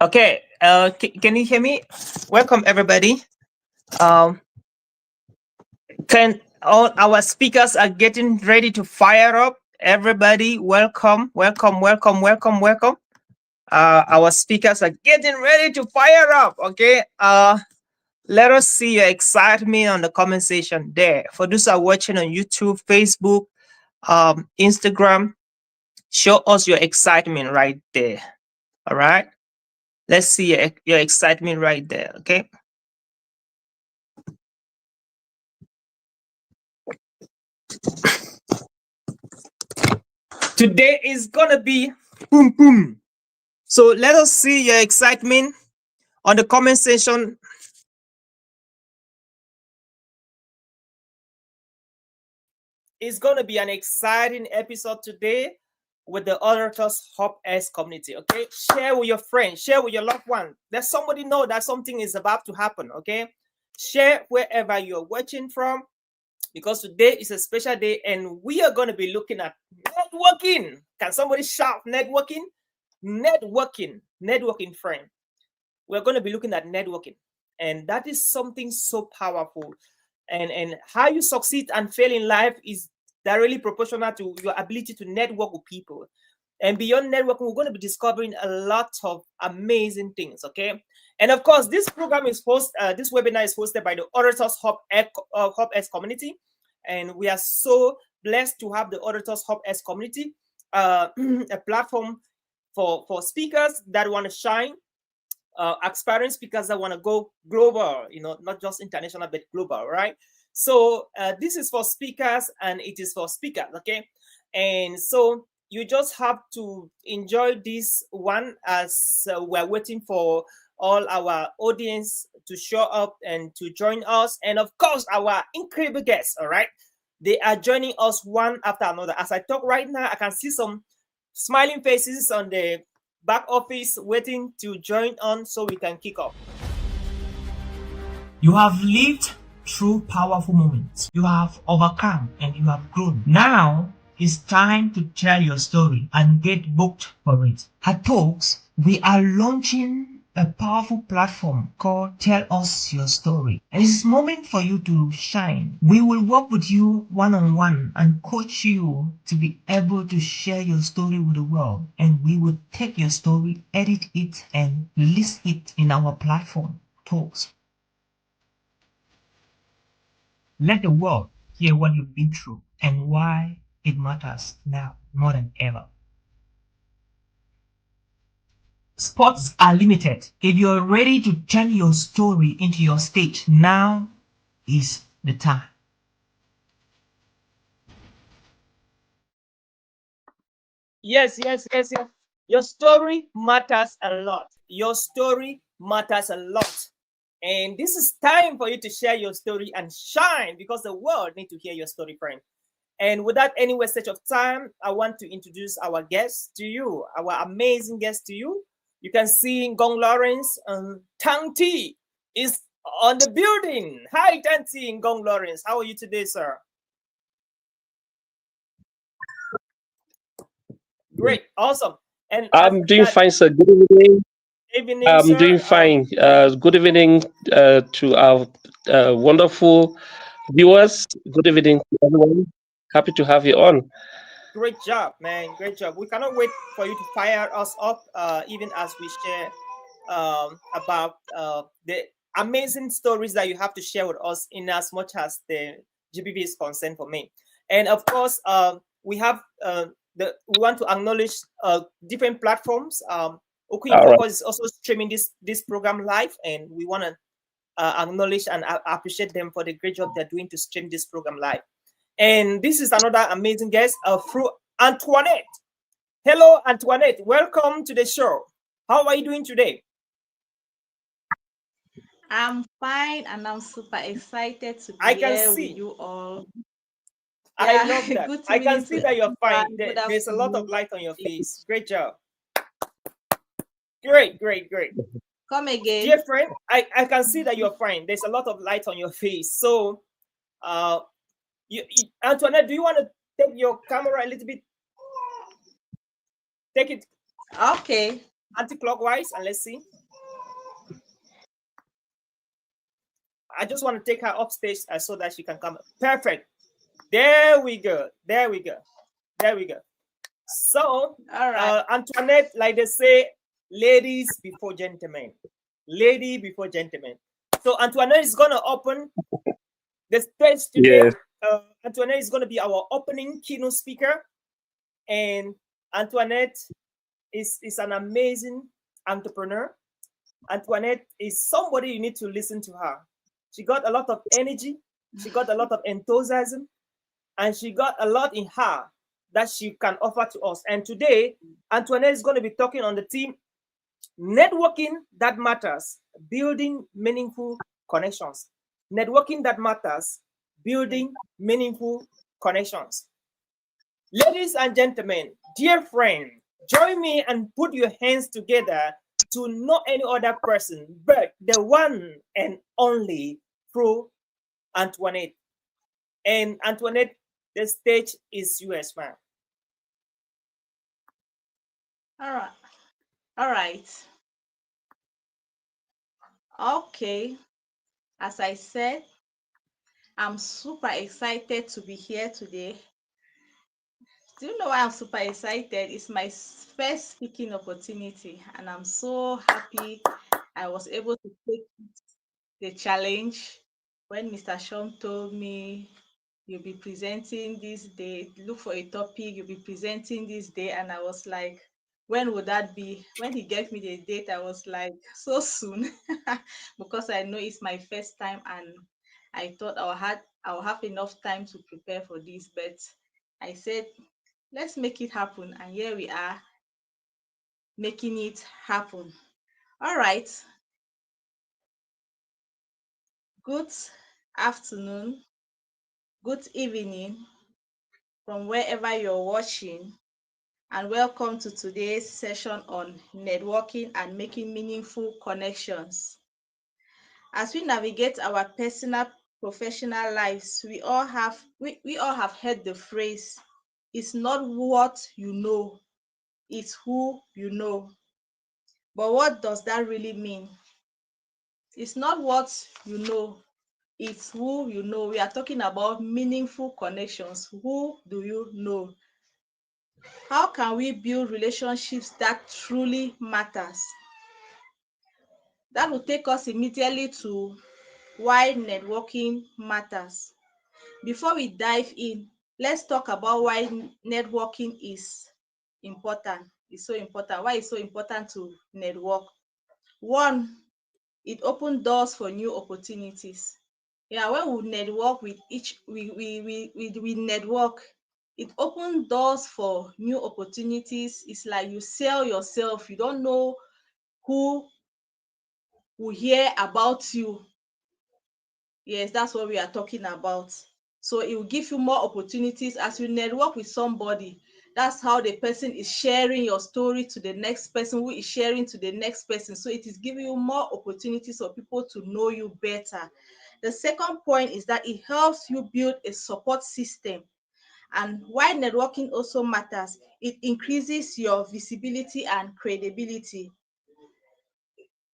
Okay, can you hear me? Welcome everybody. Um, can all our speakers are getting ready to fire up. Everybody, welcome, welcome, welcome, welcome, welcome. Our speakers are getting ready to fire up. Okay. Let us see your excitement on the comment section there. For those who are watching on YouTube, Facebook, Instagram, show us your excitement right there. All right. Let's see your excitement right there. Okay. Today is gonna be boom boom. So let us see your excitement on the comment section. It's gonna be an exciting episode today with the Orators HubX Community. Okay, share with your friends, share with your loved one. Let somebody know that something is about to happen. Okay, share wherever you're watching from, because today is a special day and we are going to be looking at networking. Can somebody shout networking? Networking, friend. We're going to be looking at networking, and that is something so powerful. And how you succeed and fail in life is directly proportional to your ability to network with people. And beyond networking, we're going to be discovering a lot of amazing things. Okay, and of course, this program is this webinar is hosted by the Orators HubX Community, and we are so blessed to have the Orators HubX Community, a platform for speakers that want to shine, aspiring speakers that want to go global, not just international, but global, right? So this is for speakers and it is for speakers, okay? And so you just have to enjoy this one as we're waiting for all our audience to show up and to join us. And of course, our incredible guests, all right? They are joining us one after another. As I talk right now, I can see some smiling faces on the back office waiting to join on so we can kick off. You have lived through powerful moments. You have overcome and you have grown. Now it's time to tell your story and get booked for it. At Talks, we are launching a powerful platform called Tell Us Your Story. And it's moment for you to shine. We will work with you one-on-one and coach you to be able to share your story with the world. And we will take your story, edit it, and release it in our platform, Talks. Let the world hear what you've been through and why it matters now more than ever. Spots are limited. If you're ready to turn your story into your stage, now is the time. Yes. Your story matters a lot. Your story matters a lot. And this is time for you to share your story and shine, because the world needs to hear your story, friend. And without any wastage of time, I want to introduce our guest to you, our amazing guest to you. You can see Gong Lawrence and Tang T is on the building. Hi, Tang T and Gong Lawrence. How are you today, sir? Great, awesome. And I'm doing fine, sir. Good evening. evening, I'm sir. doing fine. Good evening to our wonderful viewers. Good evening to everyone. Happy to have you on. Great job, man. Great job. We cannot wait for you to fire us up, even as we share about the amazing stories that you have to share with us, in as much as the GBB is concerned for me. And of course, we have we want to acknowledge different platforms. Okuin All right. Focus is also streaming this program live, and we want to acknowledge and appreciate them for the great job they're doing to stream this program live. And this is another amazing guest, through Antoinette. Hello, Antoinette. Welcome to the show. How are you doing today? I'm fine and I'm super excited to I be can here with see. you all. I Yeah, love that. good I can evening see to that you're fine. everyone. Good There's a lot of afternoon. light on your face. Great job. Great. Come Dear again. friend, I can see that you're fine. There's a lot of light on your face. So, uh, Antoinette, do you want to take your camera a little bit? Take it. Okay. anti-clockwise, and let's see. I just want to take her upstage so that she can come. Perfect. There we go. There we go. There we go. So, All right. Antoinette, like they say, ladies before gentlemen. Lady before gentlemen. So, Antoinette is going to open the stage today. Yes. Antoinette is going to be our opening keynote speaker. And Antoinette is an amazing entrepreneur. Antoinette is somebody you need to listen to her. She got a lot of energy, she got a lot of enthusiasm, and she got a lot in her that she can offer to us. And today, Antoinette is going to be talking on the theme networking that matters, building meaningful connections. Networking that matters, building meaningful connections. Ladies and gentlemen, dear friend, join me and put your hands together to not any other person but the one and only through Antoinette. And Antoinette, the stage is yours, ma'am. All right. All right. Okay. As I said, I'm super excited to be here today. Do you know why I'm super excited? It's my first speaking opportunity, and I'm so happy I was able to take the challenge. When Mr. Shom told me you'll be presenting this day, look for a topic, you'll be presenting this day, and I was like, when would that be? When he gave me the date, I was like, so soon, because I know it's my first time, and I thought I'll have enough time to prepare for this, but I said, let's make it happen, and here we are making it happen. All right. Good afternoon, good evening from wherever you're watching, and welcome to today's session on networking and making meaningful connections. As we navigate our personal, professional lives, we all have heard the phrase, it's not what you know, it's who you know. But what does that really mean? It's not what you know, it's who you know. We are talking about meaningful connections. Who do you know? How can we build relationships that truly matters? That will take us immediately to why networking matters. Before we dive in, let's talk about why networking is important. It's so important. Why it's so important to network? One, it opens doors for new opportunities. Yeah, when we network with each we network, it opens doors for new opportunities. It's like you sell yourself. You don't know who will hear about you. Yes, that's what we are talking about. So it will give you more opportunities as you network with somebody. That's how the person is sharing your story to the next person, who is sharing to the next person. So it is giving you more opportunities for people to know you better. The second point is that it helps you build a support system. And why networking also matters, it increases your visibility and credibility.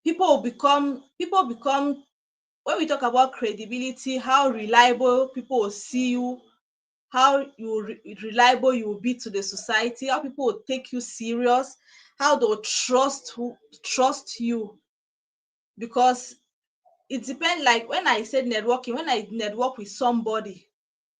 People become when we talk about credibility, how reliable people will see you, how reliable you will be to the society, how people will take you serious, how they'll trust you. Because it depends, like when I said networking, when I network with somebody,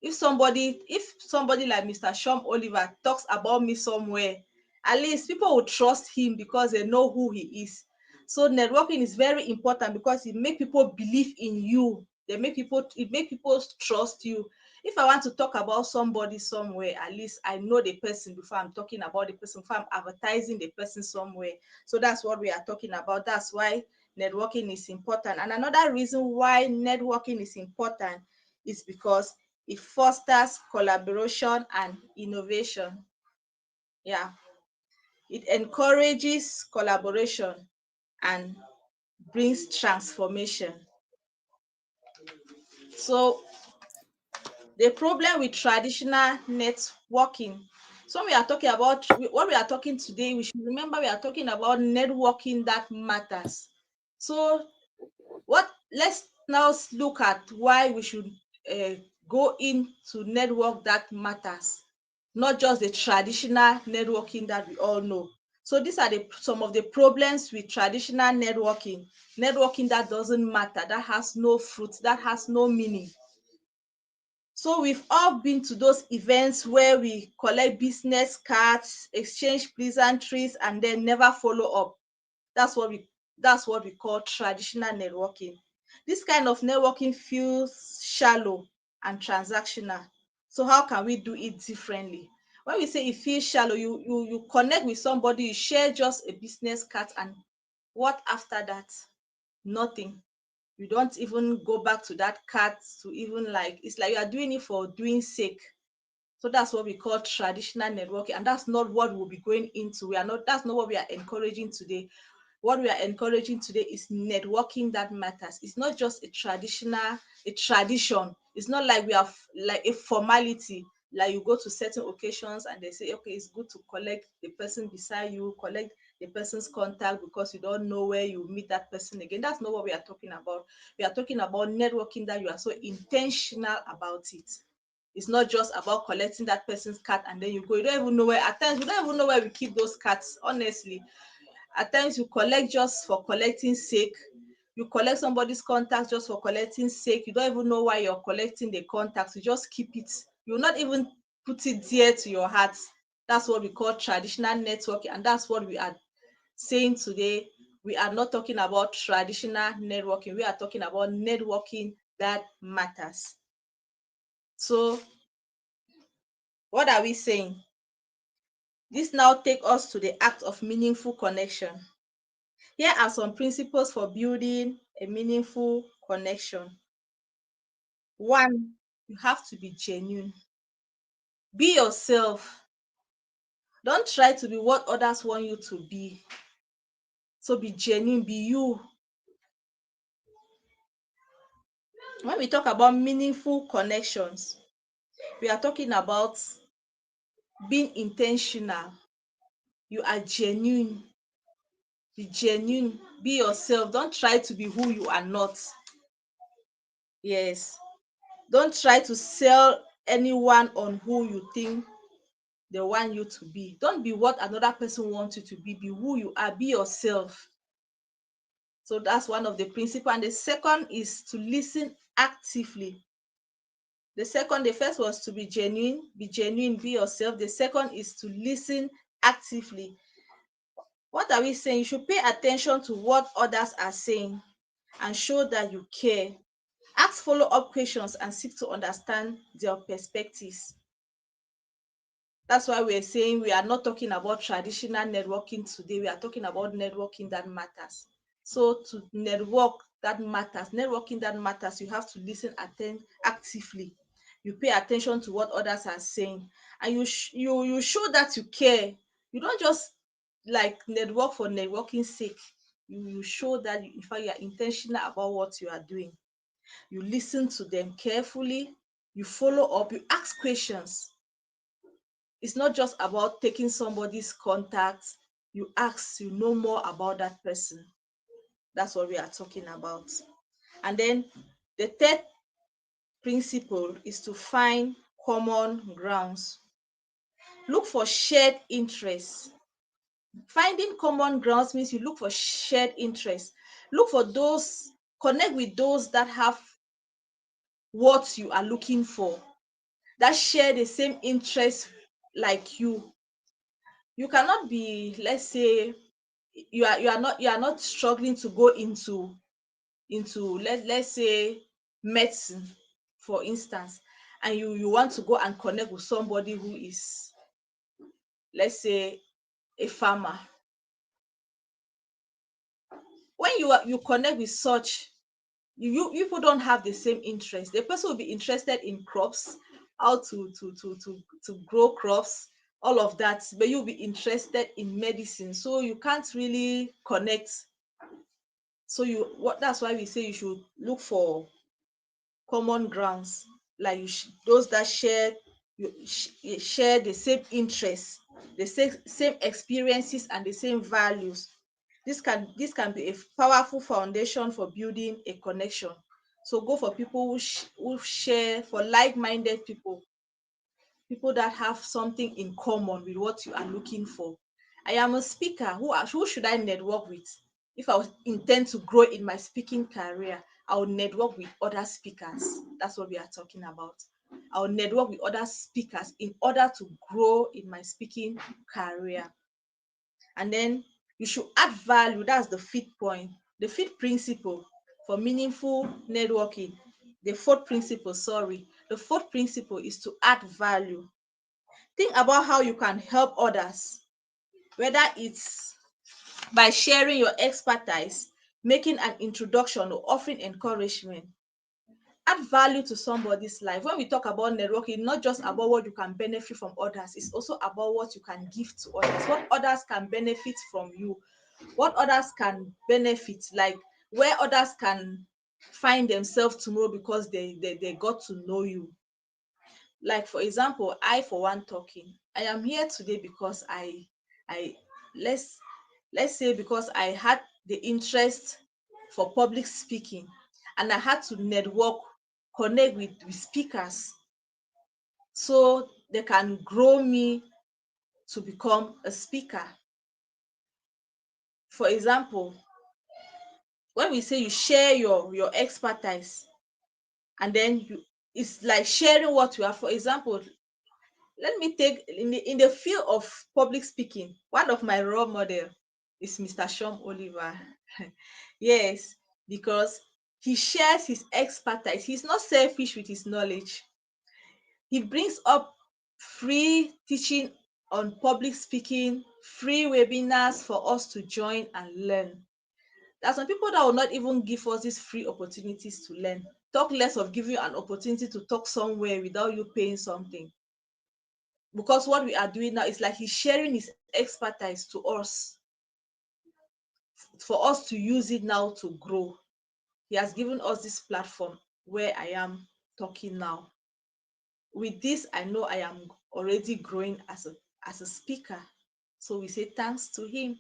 if somebody like Mr. Shom Oliver talks about me somewhere, at least people will trust him because they know who he is. So networking is very important because it makes people believe in you. It make people trust you. If I want to talk about somebody somewhere, at least I know the person before I'm talking about the person, before I'm advertising the person somewhere. So that's what we are talking about. That's why networking is important. And another reason why networking is important is because it fosters collaboration and innovation. Yeah, it encourages collaboration and brings transformation. So the problem with traditional networking So we are talking about what we are talking today. We should remember we are talking about networking that matters. So let's now look at why we should go into network that matters, not just the traditional networking that we all know. So these are some of the problems with traditional networking that doesn't matter, that has no fruit, that has no meaning. So we've all been to those events where we collect business cards, exchange pleasantries, and then never follow up. That's what we call traditional networking. This kind of networking feels shallow and transactional. So how can we do it differently? When we say it feels shallow, you connect with somebody, you share just a business card, and what after that? Nothing. You don't even go back to that card to even it's like you are doing it for doing sake. So that's what we call traditional networking, and that's not what we'll be going into. That's not what we are encouraging today. What we are encouraging today is networking that matters. It's not just a tradition. It's not like we have like a formality, like you go to certain occasions and they say, okay, it's good to collect the person beside you, collect the person's contact because you don't know where you meet that person again. That's not what we are talking about. We are talking about networking that you are so intentional about it. It's not just about collecting that person's card and then you go. You don't even know where. At times, we don't even know where we keep those cards. Honestly, at times you collect just for collecting sake. You collect somebody's contact just for collecting sake. You don't even know why you're collecting the contacts. You just keep it. You'll not even put it dear to your heart. That's what we call traditional networking, and that's what we are saying today. We are not talking about traditional networking. We are talking about networking that matters. So what are we saying? This now takes us to the act of meaningful connection. Here are some principles for building a meaningful connection. One, you have to be genuine. Be yourself. Don't try to be what others want you to be. So be genuine, be you. When we talk about meaningful connections, we are talking about being intentional. You are genuine. Be genuine. Be yourself. Don't try to be who you are not. Yes. Don't try to sell anyone on who you think they want you to be. Don't be what another person wants you to be. Be who you are. Be yourself. So that's one of the principles. And the second is to listen actively. The first was to be genuine, be yourself. The second is to listen actively. What are we saying? You should pay attention to what others are saying and show that you care. Ask follow-up questions and seek to understand their perspectives. That's why we're saying we are not talking about traditional networking today. We are talking about networking that matters. So to networking that matters, you have to listen actively. You pay attention to what others are saying, and you show that you care. You don't just like network for networking sake. You show that in fact you are intentional about what you are doing. You listen to them carefully. You follow up. You ask questions. It's not just about taking somebody's contact. You ask, you know more about that person. That's what we are talking about. And then the third principle is to find common grounds. Look for shared interests. Finding common grounds means you look for shared interests. Connect with those that have what you are looking for, that share the same interests like you. You cannot be, let's say, you are not struggling to go into let's say medicine, for instance, and you want to go and connect with somebody who is, let's say, a farmer. When you connect with such, you people don't have the same interest. The person will be interested in crops, how to grow crops, all of that, but you'll be interested in medicine, so you can't really connect. So that's why we say you should look for common grounds, like those that share you share the same interests, the same experiences, and the same values. This can be a powerful foundation for building a connection. So go for people who share, for like-minded people that have something in common with what you are looking for. I am a speaker. Who should I network with? If I intend to grow in my speaking career, I will network with other speakers. That's what we are talking about. I will network with other speakers in order to grow in my speaking career. And then you should add value. That's the fifth point. The fifth principle for meaningful networking. The fourth principle, sorry. The fourth principle is to add value. Think about how you can help others, whether it's by sharing your expertise, making an introduction, or offering encouragement. Add value to somebody's life. When we talk about networking, not just about what you can benefit from others, it's also about what you can give to others, what others can benefit from you, what others can benefit, like where others can find themselves tomorrow because they got to know you. Like, for example, I, for one, talking, I am here today because I let's say because I had the interest for public speaking, and I had to network, connect with speakers so they can grow me to become a speaker. For example, when we say you share your expertise, and then it's like sharing what you have. For example, let me take in the field of public speaking, one of my role model is Mr. Sean Oliver. Yes, because he shares his expertise. He's not selfish with his knowledge. He brings up free teaching on public speaking, free webinars for us to join and learn. There are some people that will not even give us these free opportunities to learn. Talk less of giving you an opportunity to talk somewhere without you paying something. Because what we are doing now is like he's sharing his expertise to us, for us to use it now to grow. He has given us this platform where I am talking now. With this, I know I am already growing as a speaker. So we say thanks to him.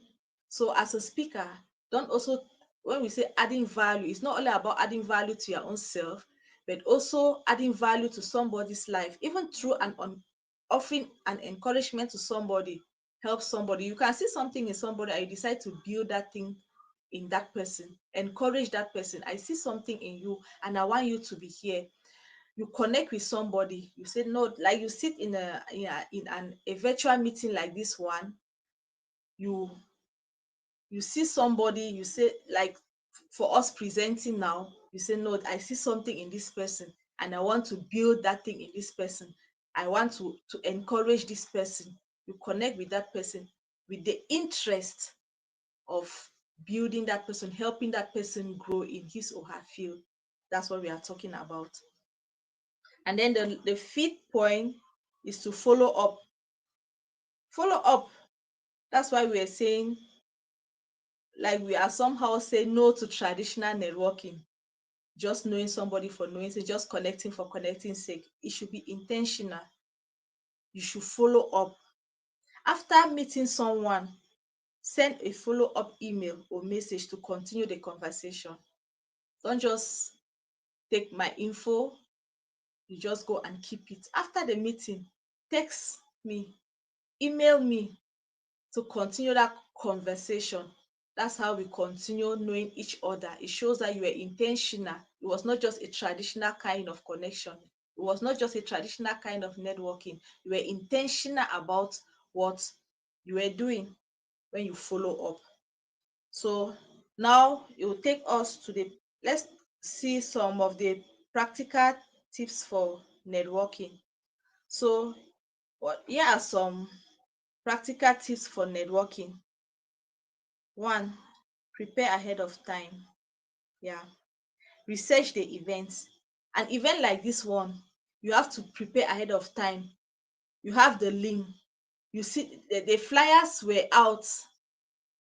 So as a speaker, don't also, when we say adding value, it's not only about adding value to your own self, but also adding value to somebody's life, even through offering an encouragement to somebody, help somebody. You can see something in somebody and you decide to build that thing in that person, encourage that person. I see something in you and I want you to be here. You connect with somebody, you say no, like you sit in a virtual meeting like this one, you see somebody, you say, like, for us presenting now, you say no, I see something in this person and I want to build that thing in this person. I want to encourage this person. You connect with that person with the interest of building that person, helping that person grow in his or her field. That's what we are talking about. And then the fifth point is to follow up. Follow up. That's why we are saying, like, we are somehow saying no to traditional networking. Just knowing somebody for knowing sake, just connecting for connecting sake. It should be intentional. You should follow up. After meeting someone, send a follow-up email or message to continue the conversation. Don't just take my info, you just go and keep it. After the meeting, text me, email me to continue that conversation. That's how we continue knowing each other. It shows that you were intentional. It was not just a traditional kind of connection. It was not just a traditional kind of networking. You were intentional about what you were doing when you follow up. So now it will take us to let's see some of the practical tips for networking. So here are some practical tips for networking. One, prepare ahead of time. Yeah. Research the events. An event like this one, you have to prepare ahead of time. You have the link. You see the flyers were out.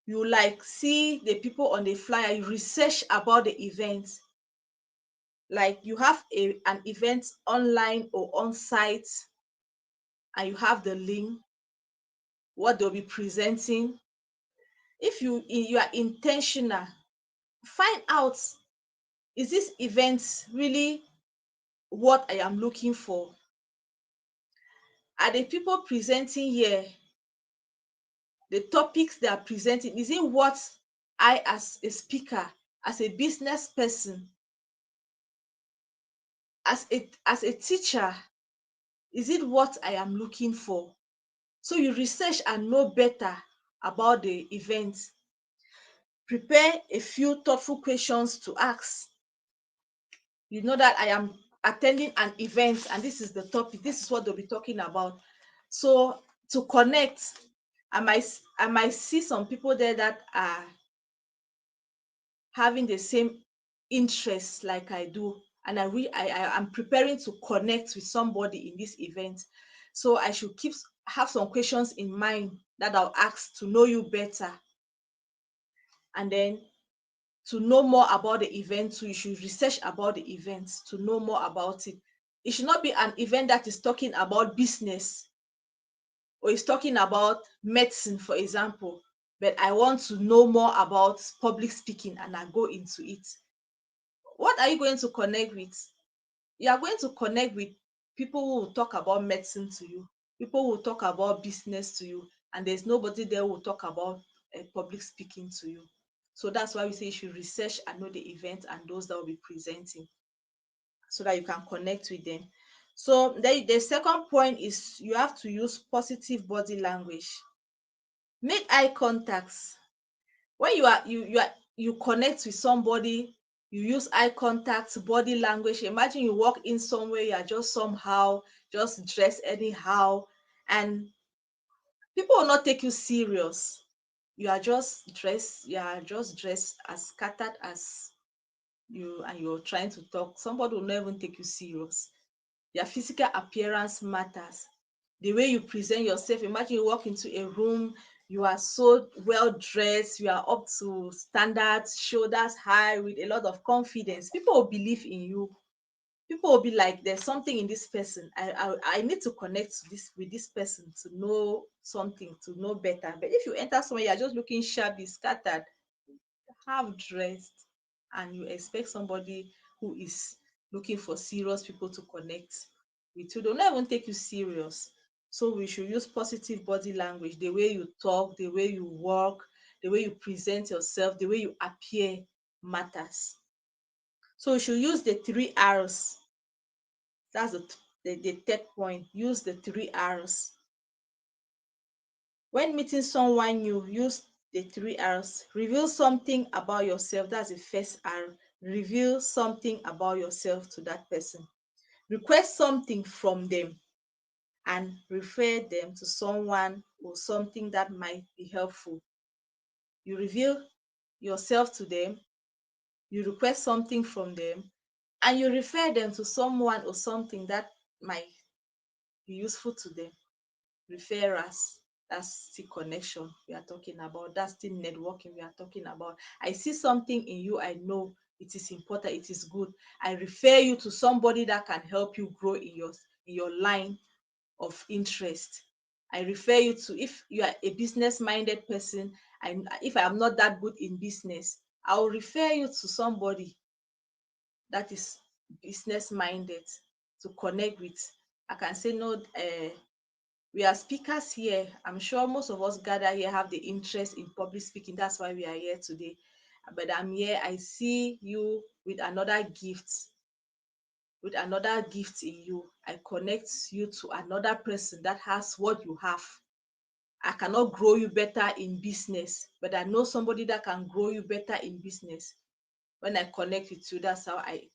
You like see the people on the flyer. You research about the event. Like you have an event online or on site. and you have the link, what they'll be presenting. If you are intentional, find out, is this event really what I am looking for? Are the people presenting here, the topics they are presenting, is it what I, as a speaker, as a business person, as a teacher, is it what I am looking for? So you research and know better about the event. Prepare a few thoughtful questions to ask. You know that I am attending an event and this is the topic, this is what they'll be talking about. So to connect, I might see some people there that are having the same interests like I do, and I am preparing to connect with somebody in this event. So I should have some questions in mind that I'll ask to know you better, and then to know more about the event. So you should research about the event to know more about it. It should not be an event that is talking about business or is talking about medicine, for example, but I want to know more about public speaking and I go into it. What are you going to connect with? You are going to connect with people who will talk about medicine to you, people who will talk about business to you, and there's nobody there who will talk about public speaking to you. So that's why we say you should research and know the event and those that will be presenting so that you can connect with them. So the second point is you have to use positive body language. Make eye contacts. When you connect with somebody, you use eye contact, body language. Imagine you walk in somewhere, you are just somehow, just dressed anyhow, and people will not take you serious. You are just dressed as scattered as you, and you're trying to talk. Somebody will not even take you serious. Your physical appearance matters. The way you present yourself. Imagine you walk into a room, you are so well dressed, you are up to standards, shoulders high, with a lot of confidence. People will believe in you. People will be like, there's something in this person. I need to connect with this person to know something, to know better. But if you enter somewhere, you're just looking shabby, scattered, half dressed, and you expect somebody who is looking for serious people to connect with you, they'll not even take you serious. So we should use positive body language. The way you talk, the way you walk, the way you present yourself, the way you appear matters. So we should use the 3 R's. That's the third point. Use the 3 R's. When meeting someone new, use the 3 R's. Reveal something about yourself. That's the first R. Reveal something about yourself to that person. Request something from them and refer them to someone or something that might be helpful. You reveal yourself to them, you request something from them, and you refer them to someone or something that might be useful to them. Referrals, that's the connection we are talking about. That's the networking we are talking about. I see something in you, I know it is important, it is good. I refer you to somebody that can help you grow in your line of interest. I refer you to, if you are a business-minded person, and if I am not that good in business, I will refer you to somebody that is business-minded to connect with. I can say, no, we are speakers here. I'm sure most of us gather here have the interest in public speaking. That's why we are here today. But I'm here, I see you with another gift, in you. I connect you to another person that has what you have. I cannot grow you better in business, but I know somebody that can grow you better in business. When I connect with you, that's how I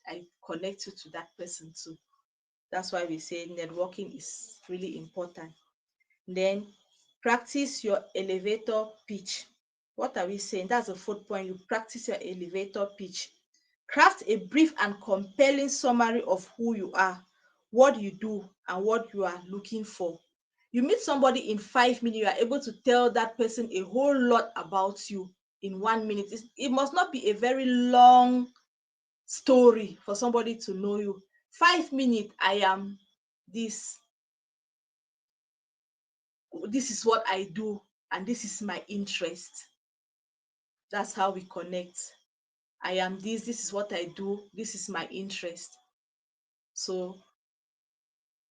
connect you to that person too. That's why we say networking is really important. Then practice your elevator pitch. What are we saying? That's the fourth point. You practice your elevator pitch. Craft a brief and compelling summary of who you are, what you do, and what you are looking for. You meet somebody in 5 minutes, you are able to tell that person a whole lot about you in 1 minute. It must not be a very long story for somebody to know you. 5 minutes, I am this. this is what I do, and this is my interest. That's how we connect. I am this is what I do, this is my interest. So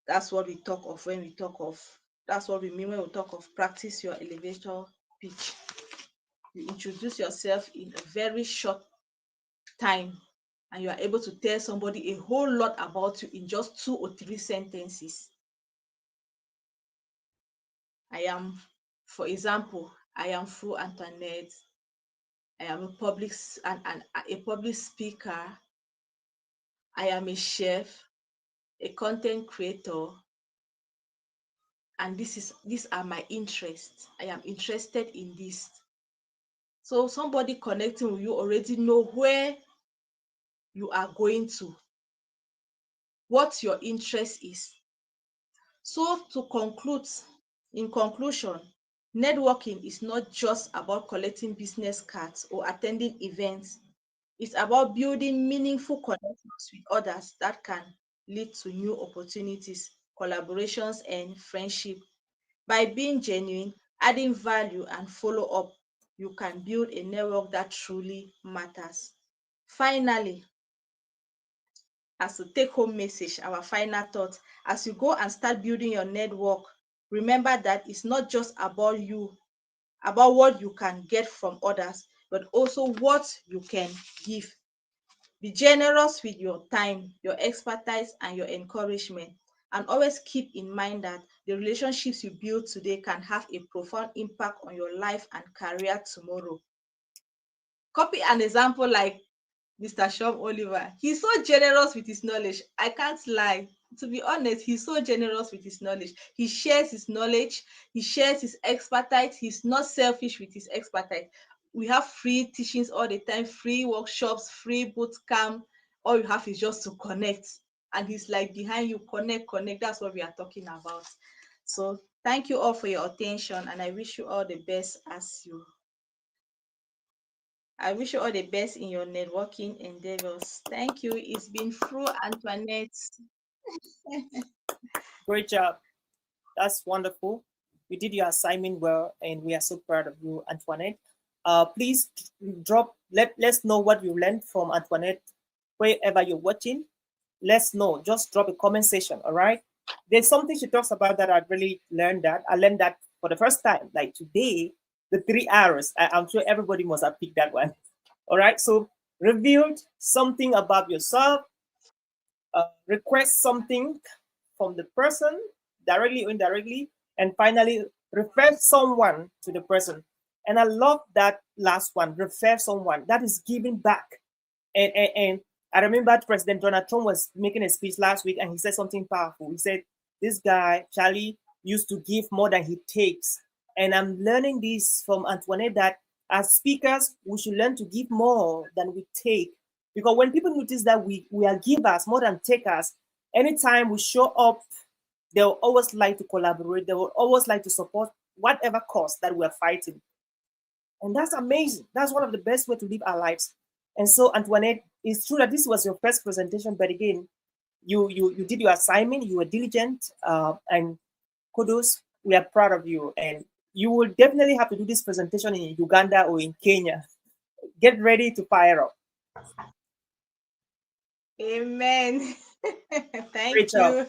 that's what we talk of when we talk of, that's what we mean when we talk of practice your elevator pitch. You introduce yourself in a very short time, and you are able to tell somebody a whole lot about you in just 2 or 3 sentences. I am, for example, I am Fru Antoinette. I am a public speaker. I am a chef, a content creator, and these are my interests. I am interested in this. So somebody connecting with you already know where you are going to, what your interest is. So in conclusion, networking is not just about collecting business cards or attending events. It's about building meaningful connections with others that can lead to new opportunities, collaborations, and friendship. By being genuine, adding value, and follow up, you can build a network that truly matters. Finally, as a take-home message, our final thought, as you go and start building your network, remember that it's not just about you, about what you can get from others, but also what you can give. Be generous with your time, your expertise, and your encouragement. And always keep in mind that the relationships you build today can have a profound impact on your life and career tomorrow. Copy an example like Mr. Sean Oliver. He's so generous with his knowledge. I can't lie. To be honest, he's so generous with his knowledge. He shares his knowledge, he shares his expertise. He's not selfish with his expertise. We have free teachings all the time, free workshops, free boot camp. All you have is just to connect. And he's like behind you, connect, connect. That's what we are talking about. So thank you all for your attention, and I wish you all the best I wish you all the best in your networking endeavors. Thank you. It's been Fru Antoinette. Great job. That's wonderful. You did your assignment well, and we are so proud of you, Antoinette. Please let's know what you learned from Antoinette wherever you're watching. Let's know. Just drop a comment section, all right? There's something she talks about that I really learned that. I learned that for the first time, like today, the 3 hours. I'm sure everybody must have picked that one. All right, so revealed something about yourself, request something from the person, directly or indirectly, and finally refer someone to the person. And I love that last one, refer someone. That is giving back. And I remember President Donald Trump was making a speech last week, and he said something powerful. He said, this guy, Charlie, used to give more than he takes. And I'm learning this from Antoinette, that as speakers, we should learn to give more than we take. Because when people notice that we are givers more than takers, anytime we show up, they will always like to collaborate. They will always like to support whatever cause that we're fighting. And that's amazing. That's one of the best way to live our lives. And so, Antoinette, it's true that this was your first presentation, but again, you did your assignment, you were diligent, and kudos. We are proud of you. And you will definitely have to do this presentation in Uganda or in Kenya. Get ready to fire up. Amen. Great Thank job. you.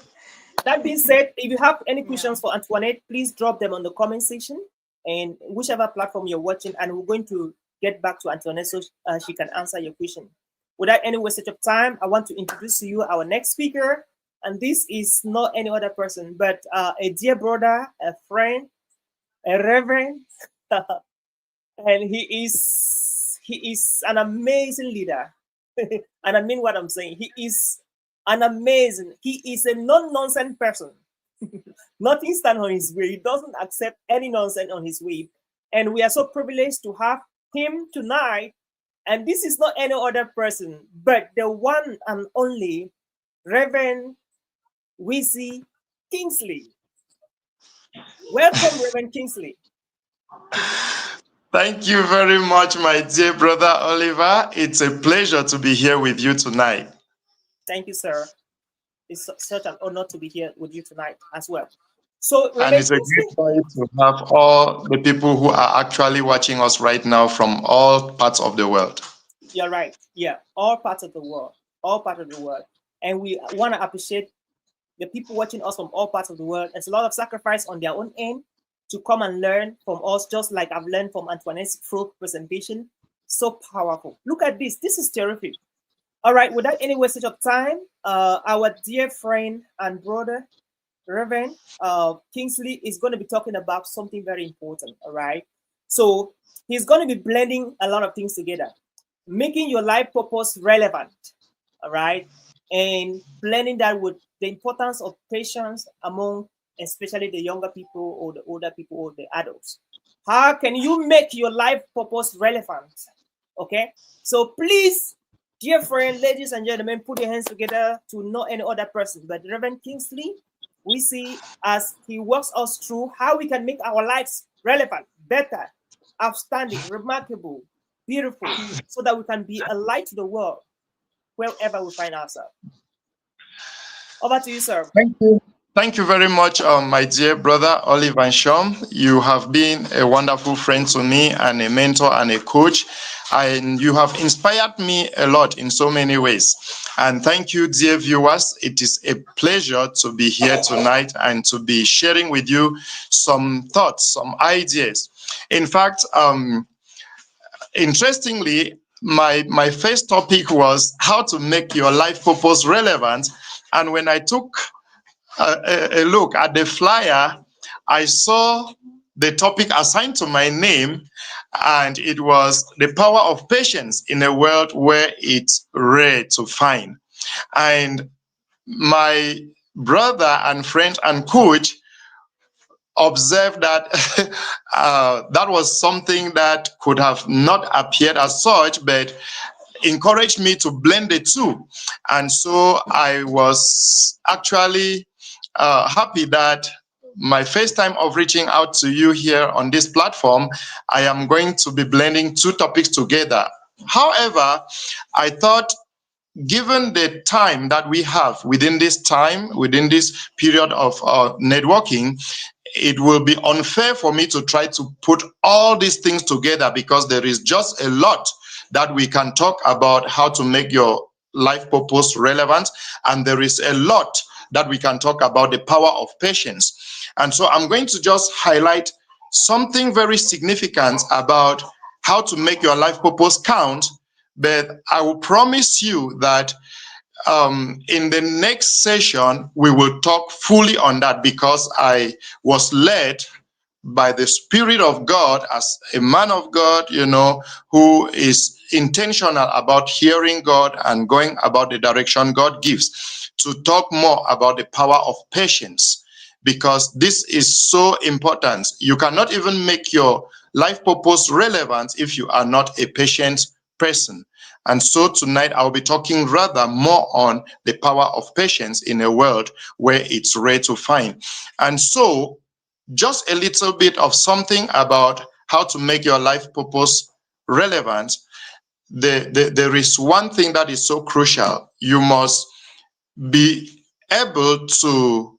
That being said, if you have any questions for Antoinette, please drop them on the comment section and whichever platform you're watching, and we're going to get back to Antoinette so she can answer your question. Without any wastage of time, I want to introduce to you our next speaker. And this is not any other person, but a dear brother, a friend, a reverend, and he is an amazing leader. And I mean what I'm saying. He is a non-nonsense person. Nothing stands on his way. He doesn't accept any nonsense on his way. And we are so privileged to have him tonight. And this is not any other person, but the one and only Reverend Wizzy Kingsley. Welcome, Reverend Kingsley. Thank you very much, my dear brother Oliver. It's a pleasure to be here with you tonight. Thank you, sir. It's such an honor to be here with you tonight as well. So, And Reverend it's a Kingsley, great joy to have all the people who are actually watching us right now from all parts of the world. you're right. Yeah, all parts of the world, all parts of the world. And we want to appreciate the people watching us from all parts of the world. It's a lot of sacrifice on their own end to come and learn from us, just like I've learned from Antoinette's full presentation. So powerful. Look at this. This is terrific. All right, without any wastage of time, our dear friend and brother, Reverend Kingsley, is going to be talking about something very important. All right. So he's going to be blending a lot of things together, making your life purpose relevant. All right. And blending that with the importance of patience among especially the younger people or the older people or the adults. How can you make your life purpose relevant? Okay. So please, dear friend, ladies and gentlemen, put your hands together to know any other person. But Reverend Kingsley, we see as he walks us through how we can make our lives relevant, better, outstanding, remarkable, beautiful, so that we can be a light to the world wherever we find ourselves. Over to you, sir. Thank you. Thank you very much, my dear brother Oliver Shom. You have been a wonderful friend to me and a mentor and a coach. And you have inspired me a lot in so many ways. And thank you, dear viewers. It is a pleasure to be here tonight and to be sharing with you some thoughts, some ideas. In fact, interestingly, my first topic was how to make your life purpose relevant. And when I took a look at the flyer, I saw the topic assigned to my name, and it was the power of patience in a world where it's rare to find. And my brother and friend and coach observed that that was something that could have not appeared as such, but encouraged me to blend the two. And so I was actually happy that my first time of reaching out to you here on this platform, I am going to be blending two topics together. However, I thought, given the time that we have within this time, within this period of networking, it will be unfair for me to try to put all these things together, because there is just a lot that we can talk about how to make your life purpose relevant, and there is a lot that we can talk about the power of patience. And so I'm going to just highlight something very significant about how to make your life purpose count, but I will promise you that in the next session, we will talk fully on that, because I was led by the Spirit of God as a man of God, who is intentional about hearing God and going about the direction God gives, to talk more about the power of patience, because this is so important. You cannot even make your life purpose relevant if you are not a patient person. And so tonight I'll be talking rather more on the power of patience in a world where it's rare to find. And so just a little bit of something about how to make your life purpose relevant. There is one thing that is so crucial. You must be able to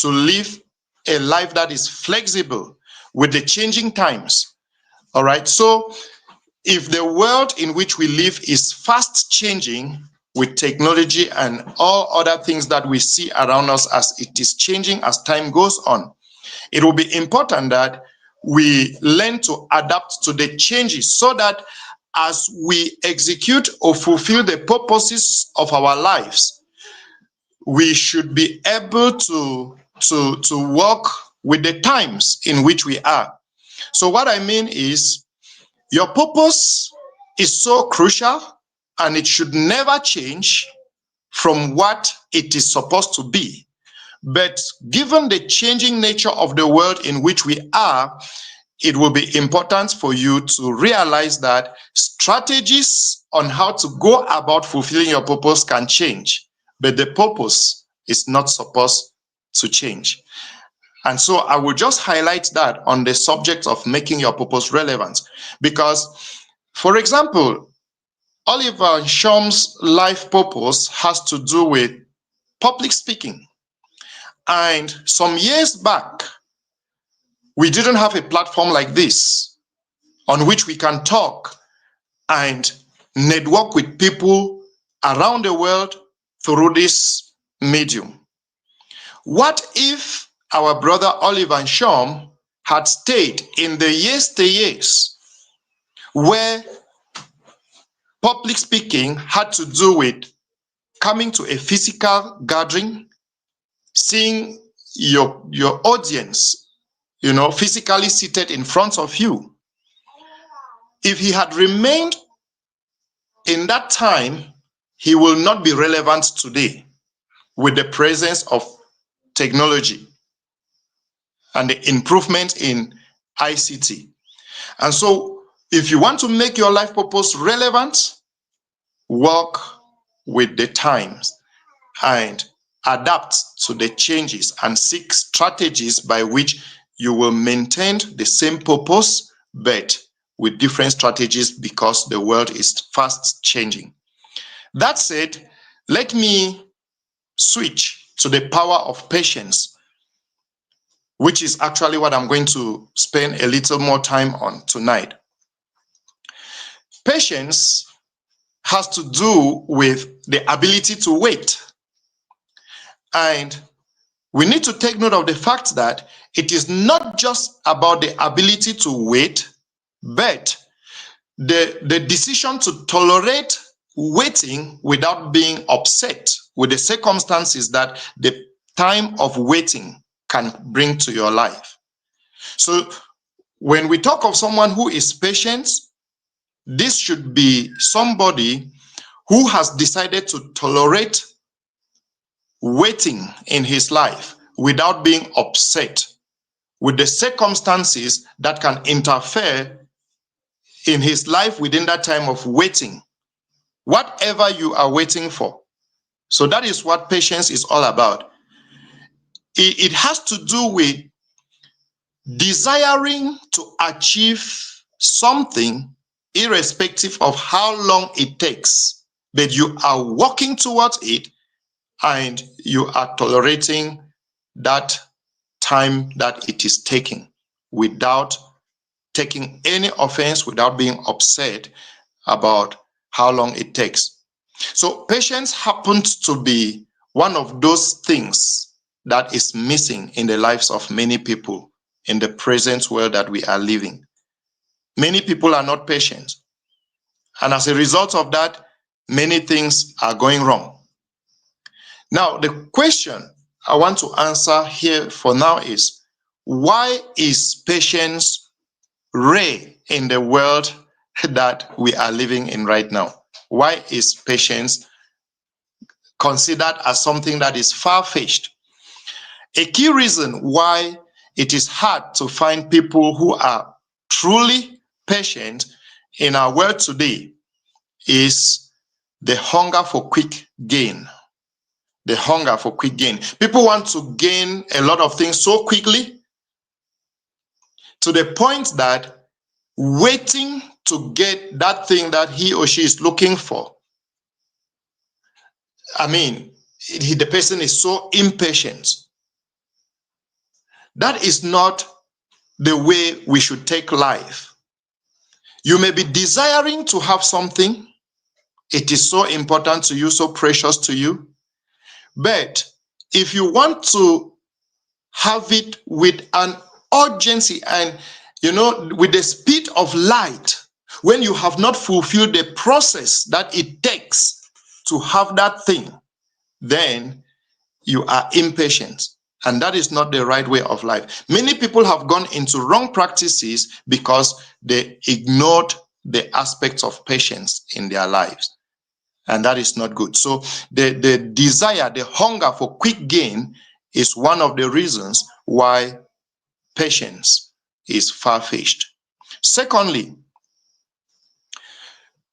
live a life that is flexible with the changing times. All right. So if the world in which we live is fast changing with technology and all other things that we see around us as it is changing as time goes on, it will be important that we learn to adapt to the changes, so that as we execute or fulfill the purposes of our lives, we should be able to work with the times in which we are. So what I mean is, your purpose is so crucial, and it should never change from what it is supposed to be. But given the changing nature of the world in which we are, it will be important for you to realize that strategies on how to go about fulfilling your purpose can change, but the purpose is not supposed to change. And so I will just highlight that on the subject of making your purpose relevant. Because, for example, Oliver Shom's life purpose has to do with public speaking. And some years back, we didn't have a platform like this on which we can talk and network with people around the world through this medium. What if our brother Oliver Shum had stayed in the yesteryears where public speaking had to do with coming to a physical gathering, seeing your audience, physically seated in front of you? If he had remained in that time, he will not be relevant today with the presence of technology and the improvement in ICT. And so, if you want to make your life purpose relevant, work with the times and adapt to the changes and seek strategies by which you will maintain the same purpose, but with different strategies, because the world is fast changing. That said, let me switch to the power of patience, which is actually what I'm going to spend a little more time on tonight. Patience has to do with the ability to wait. And we need to take note of the fact that it is not just about the ability to wait, but the decision to tolerate waiting without being upset with the circumstances that the time of waiting can bring to your life. So when we talk of someone who is patient, this should be somebody who has decided to tolerate waiting in his life without being upset with the circumstances that can interfere in his life within that time of waiting, whatever you are waiting for. So that is what patience is all about. It has to do with desiring to achieve something irrespective of how long it takes, but you are working towards it and you are tolerating that time that it is taking without taking any offense, without being upset about how long it takes. So patience happens to be one of those things that is missing in the lives of many people in the present world that we are living. Many people are not patient. And as a result of that, many things are going wrong. Now, the question I want to answer here for now is, why is patience rare in the world that we are living in right now? Why is patience considered as something that is far-fetched? A key reason why it is hard to find people who are truly patient in our world today is the hunger for quick gain. The hunger for quick gain. People want to gain a lot of things so quickly to the point that waiting to get that thing that he or she is looking for, the person is so impatient. That is not the way we should take life. You may be desiring to have something. It is so important to you, so precious to you. But if you want to have it with an urgency and, with the speed of light, when you have not fulfilled the process that it takes to have that thing, then you are impatient. And that is not the right way of life. Many people have gone into wrong practices because they ignored the aspects of patience in their lives. And that is not good. So the desire, the hunger for quick gain is one of the reasons why patience is far-fetched. Secondly,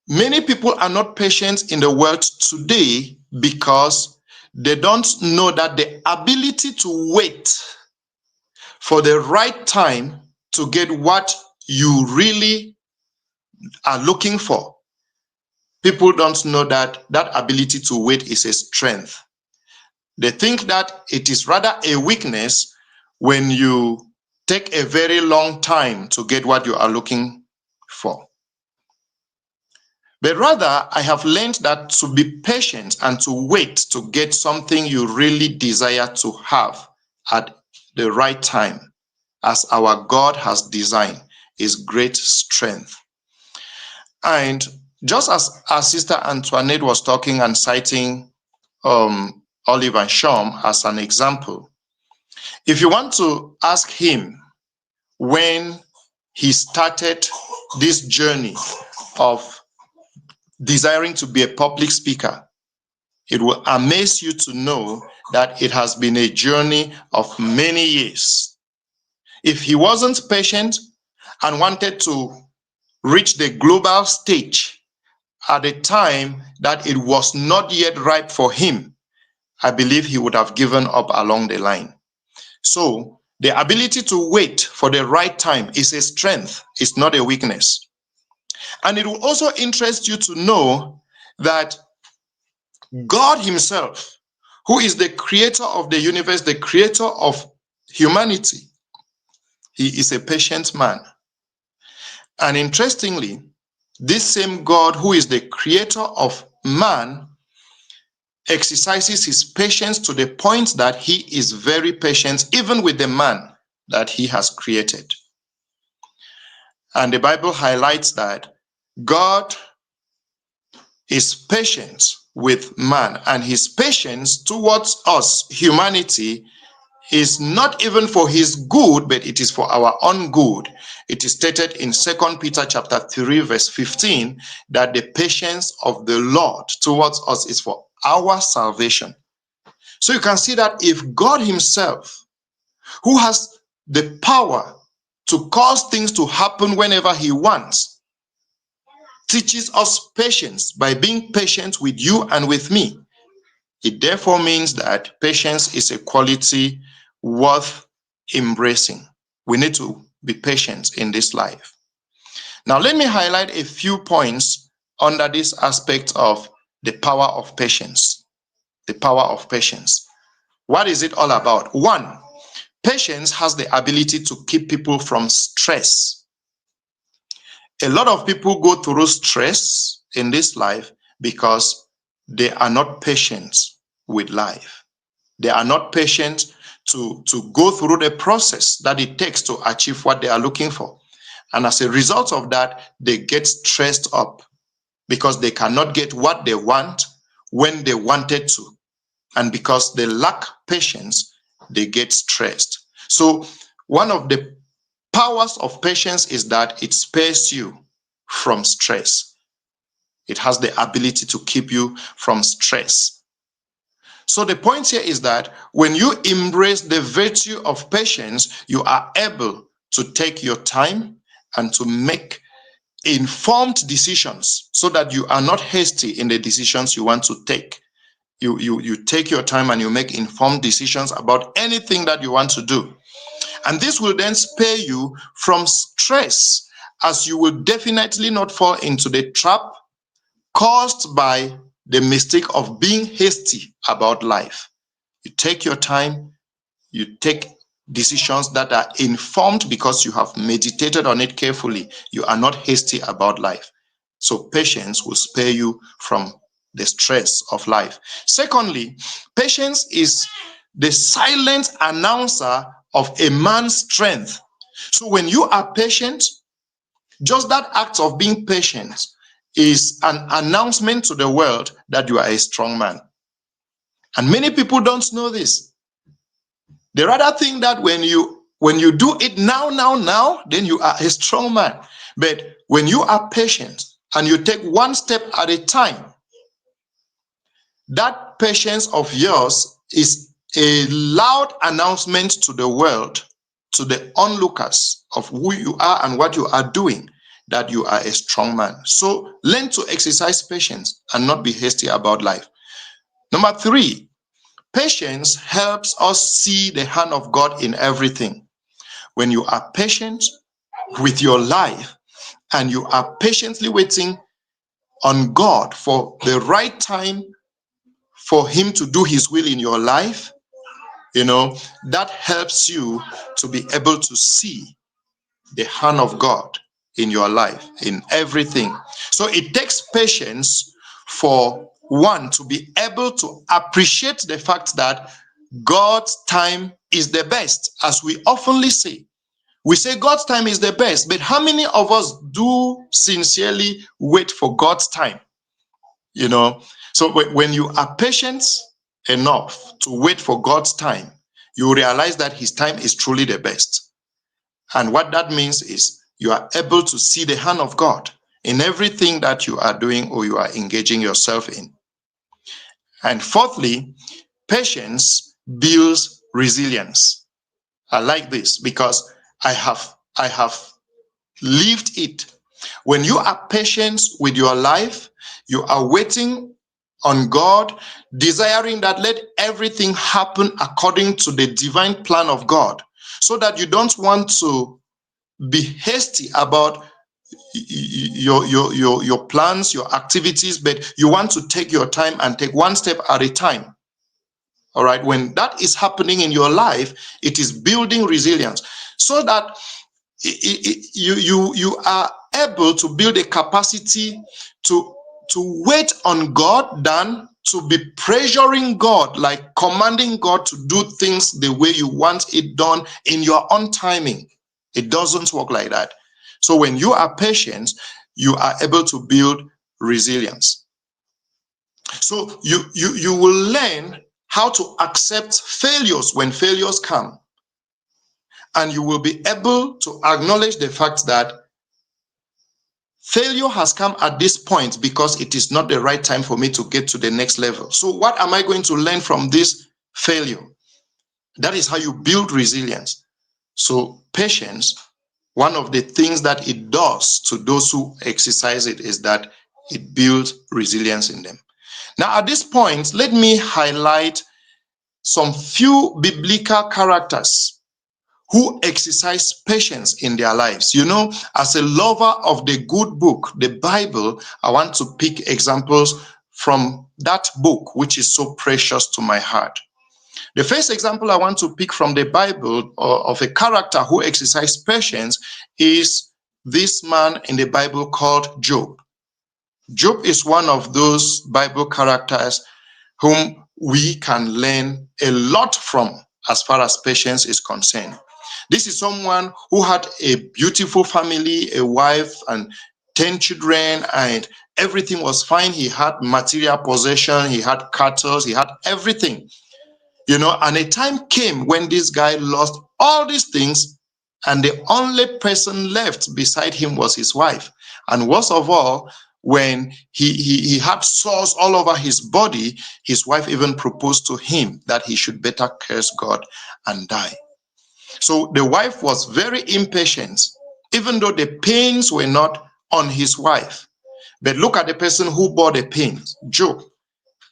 many people are not patient in the world today because they don't know that the ability to wait for the right time to get what you really are looking for. People don't know that that ability to wait is a strength. They think that it is rather a weakness when you take a very long time to get what you are looking for. But rather, I have learned that to be patient and to wait to get something you really desire to have at the right time, as our God has designed, is great strength. And just as our sister Antoinette was talking and citing Oliver Shum as an example, if you want to ask him when he started this journey of desiring to be a public speaker, it will amaze you to know that it has been a journey of many years. If he wasn't patient and wanted to reach the global stage at a time that it was not yet ripe for him, I believe he would have given up along the line. So the ability to wait for the right time is a strength, it's not a weakness. And it will also interest you to know that God himself, who is the creator of the universe, the creator of humanity, he is a patient man. And interestingly, this same God who is the creator of man exercises his patience to the point that he is very patient even with the man that he has created. And the Bible highlights that God is patient with man, and his patience towards us, humanity, is not even for his good, but it is for our own good. It is stated in 2 Peter chapter 3, verse 15, that the patience of the Lord towards us is for our salvation. So you can see that if God himself, who has the power to cause things to happen whenever he wants, teaches us patience by being patient with you and with me, it therefore means that patience is a quality worth embracing. We need to be patient in this life. Now, let me highlight a few points under this aspect of the power of patience. The power of patience. What is it all about? One, patience has the ability to keep people from stress. A lot of people go through stress in this life because they are not patient with life. They are not patient to go through the process that it takes to achieve what they are looking for. And as a result of that, they get stressed up because they cannot get what they want when they wanted to. And because they lack patience, they get stressed. So one of the powers of patience is that it spares you from stress. It has the ability to keep you from stress. So the point here is that when you embrace the virtue of patience, you are able to take your time and to make informed decisions so that you are not hasty in the decisions you want to take. You take your time and you make informed decisions about anything that you want to do. And this will then spare you from stress, as you will definitely not fall into the trap caused by the mistake of being hasty about life. You take your time, you take decisions that are informed because you have meditated on it carefully. You are not hasty about life. So patience will spare you from the stress of life. Secondly, patience is the silent announcer of a man's strength. So when you are patient, just that act of being patient is an announcement to the world that you are a strong man. And many people don't know this. They rather think that when you do it now, then you are a strong man. But when you are patient and you take one step at a time, that patience of yours is a loud announcement to the world, to the onlookers of who you are and what you are doing, that you are a strong man. So learn to exercise patience and not be hasty about life. Number 3, patience helps us see the hand of God in everything. When you are patient with your life and you are patiently waiting on God for the right time for him to do his will in your life, that helps you to be able to see the hand of God in your life, in everything. So it takes patience for one to be able to appreciate the fact that God's time is the best, as we oftenly say. We say God's time is the best, but how many of us do sincerely wait for God's time? So when you are patient enough to wait for God's time, you realize that his time is truly the best. And what that means is you are able to see the hand of God in everything that you are doing or you are engaging yourself in. And fourthly, patience builds resilience. I like this because I have lived it. When you are patient with your life, you are waiting on God, desiring that let everything happen according to the divine plan of God, so that you don't want to be hasty about your plans, your activities, but you want to take your time and take one step at a time. All right. When that is happening in your life, it is building resilience, so that you are able to build a capacity to wait on God than to be pressuring God, like commanding God to do things the way you want it done in your own timing. It doesn't work like that. So when you are patient, you are able to build resilience. So you will learn how to accept failures when failures come. And you will be able to acknowledge the fact that failure has come at this point because it is not the right time for me to get to the next level. So what am I going to learn from this failure? That is how you build resilience. So patience, one of the things that it does to those who exercise it is that it builds resilience in them. Now, at this point, let me highlight some few biblical characters who exercise patience in their lives. As a lover of the good book, the Bible, I want to pick examples from that book, which is so precious to my heart. The first example I want to pick from the Bible of a character who exercised patience is this man in the Bible called Job. Job is one of those Bible characters whom we can learn a lot from as far as patience is concerned. This is someone who had a beautiful family, a wife and 10 children, and everything was fine. He had material possession, he had cattle, he had everything. And a time came when this guy lost all these things, and the only person left beside him was his wife. And worst of all, when he had sores all over his body, his wife even proposed to him that he should better curse God and die. So the wife was very impatient, even though the pains were not on his wife. But look at the person who bore the pains, Job.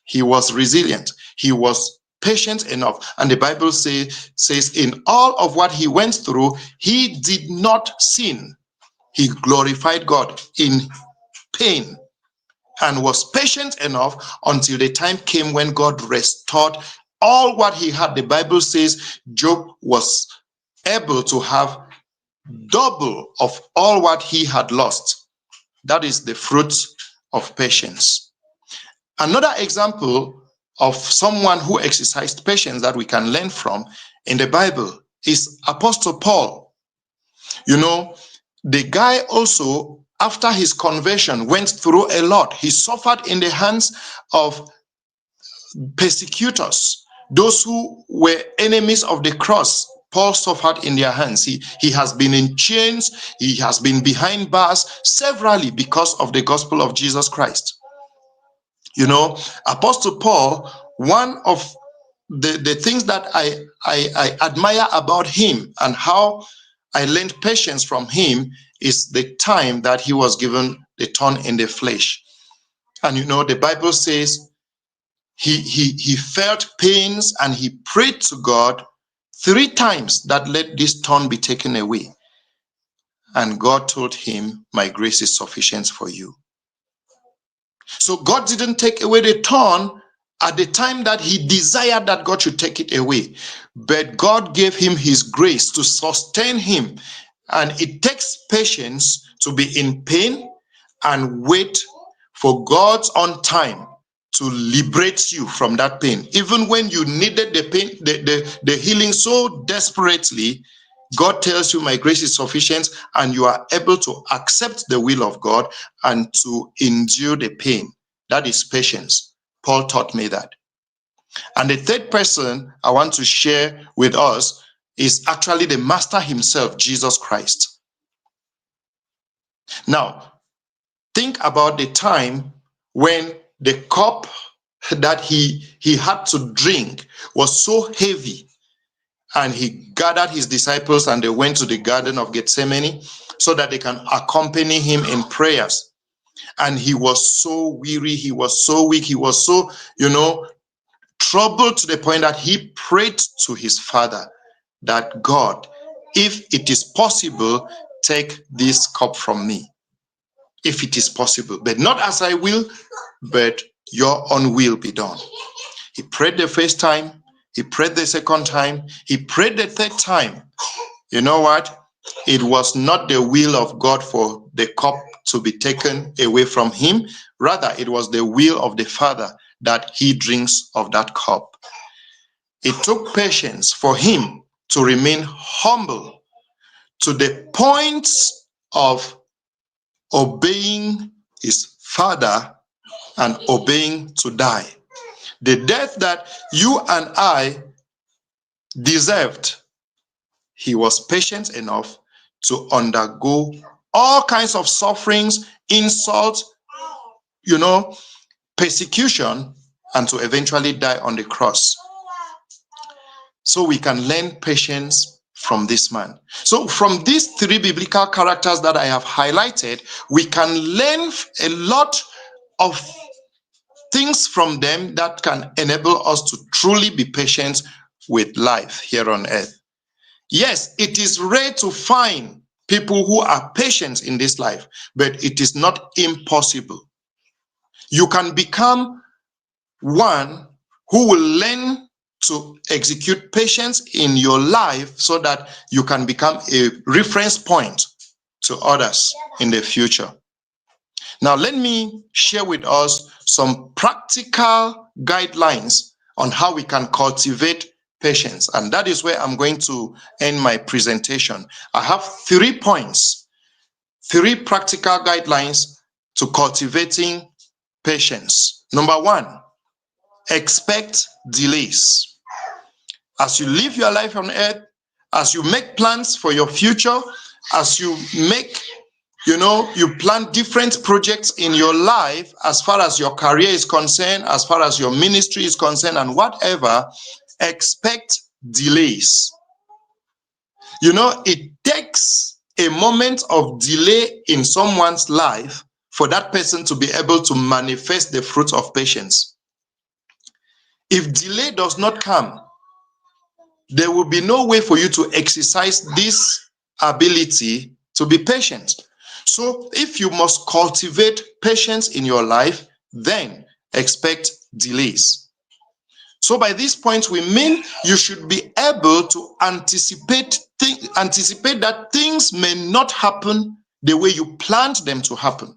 He was resilient. He was patient enough. And the Bible says in all of what he went through, he did not sin. He glorified God in pain and was patient enough until the time came when God restored all what he had. The Bible says Job was able to have double of all what he had lost. That is the fruit of patience. Another example of someone who exercised patience that we can learn from in the Bible is Apostle Paul. The guy also, after his conversion, went through a lot. He suffered in the hands of persecutors, those who were enemies of the cross. Paul suffered in their hands. He has been in chains. He has been behind bars severally because of the gospel of Jesus Christ. Apostle Paul, one of the things that I admire about him and how I learned patience from him is the time that he was given the thorn in the flesh. And the Bible says he felt pains and he prayed to God 3 times that let this thorn be taken away. And God told him, my grace is sufficient for you. So God didn't take away the thorn at the time that he desired that God should take it away. But God gave him his grace to sustain him. And it takes patience to be in pain and wait for God's own time to liberate you from that pain. Even when you needed the pain, the healing so desperately, God tells you, my grace is sufficient, and you are able to accept the will of God and to endure the pain. That is patience. Paul taught me that. And the third person I want to share with us is actually the Master himself, Jesus Christ. Now, think about the time when the cup that he had to drink was so heavy, and he gathered his disciples and they went to the Garden of Gethsemane so that they can accompany him in prayers. And he was so weary, he was so weak, he was so, troubled to the point that he prayed to his Father that, God, if it is possible, take this cup from me. If it is possible, but not as I will, but your own will be done. He prayed the first time, he prayed the second time, he prayed the third time. You know what? It was not the will of God for the cup to be taken away from him. Rather, it was the will of the Father that he drinks of that cup. It took patience for him to remain humble to the point of obeying his Father and obeying to die. The death that you and I deserved, he was patient enough to undergo all kinds of sufferings, insults, persecution, and to eventually die on the cross. So we can learn patience from this man. So from these three biblical characters that I have highlighted, we can learn a lot of things from them that can enable us to truly be patient with life here on earth. Yes, it is rare to find people who are patient in this life, but it is not impossible. You can become one who will learn to execute patience in your life so that you can become a reference point to others in the future. Now, let me share with us some practical guidelines on how we can cultivate patience. And that is where I'm going to end my presentation. I have 3 points, 3 practical guidelines to cultivating patience. Number 1, expect delays. As you live your life on earth, as you make plans for your future, as you make, you plan different projects in your life as far as your career is concerned, as far as your ministry is concerned, and whatever, expect delays. It takes a moment of delay in someone's life for that person to be able to manifest the fruit of patience. If delay does not come, there will be no way for you to exercise this ability to be patient. So if you must cultivate patience in your life, then expect delays. So by this point, we mean you should be able to anticipate that things may not happen the way you planned them to happen.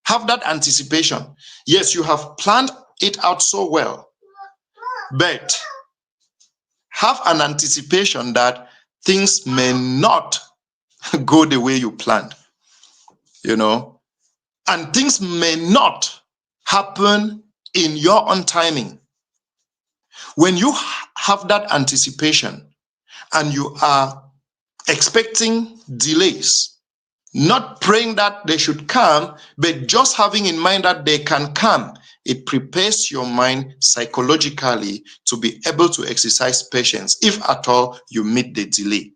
Have that anticipation. Yes, you have planned it out so well, but have an anticipation that things may not go the way you planned, and things may not happen in your own timing. When you have that anticipation and you are expecting delays, not praying that they should come, but just having in mind that they can come, it prepares your mind psychologically to be able to exercise patience if at all you meet the delay.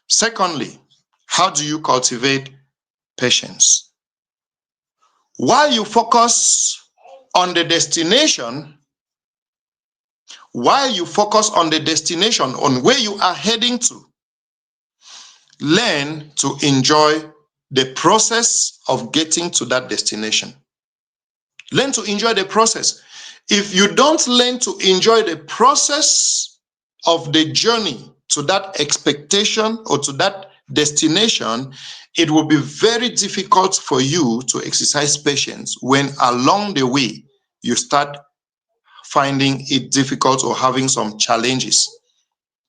Secondly, how do you cultivate patience? While you focus on the destination, on where you are heading to, learn to enjoy the process of getting to that destination. Learn to enjoy the process. If you don't learn to enjoy the process of the journey to that expectation or to that destination, it will be very difficult for you to exercise patience when along the way you start finding it difficult or having some challenges,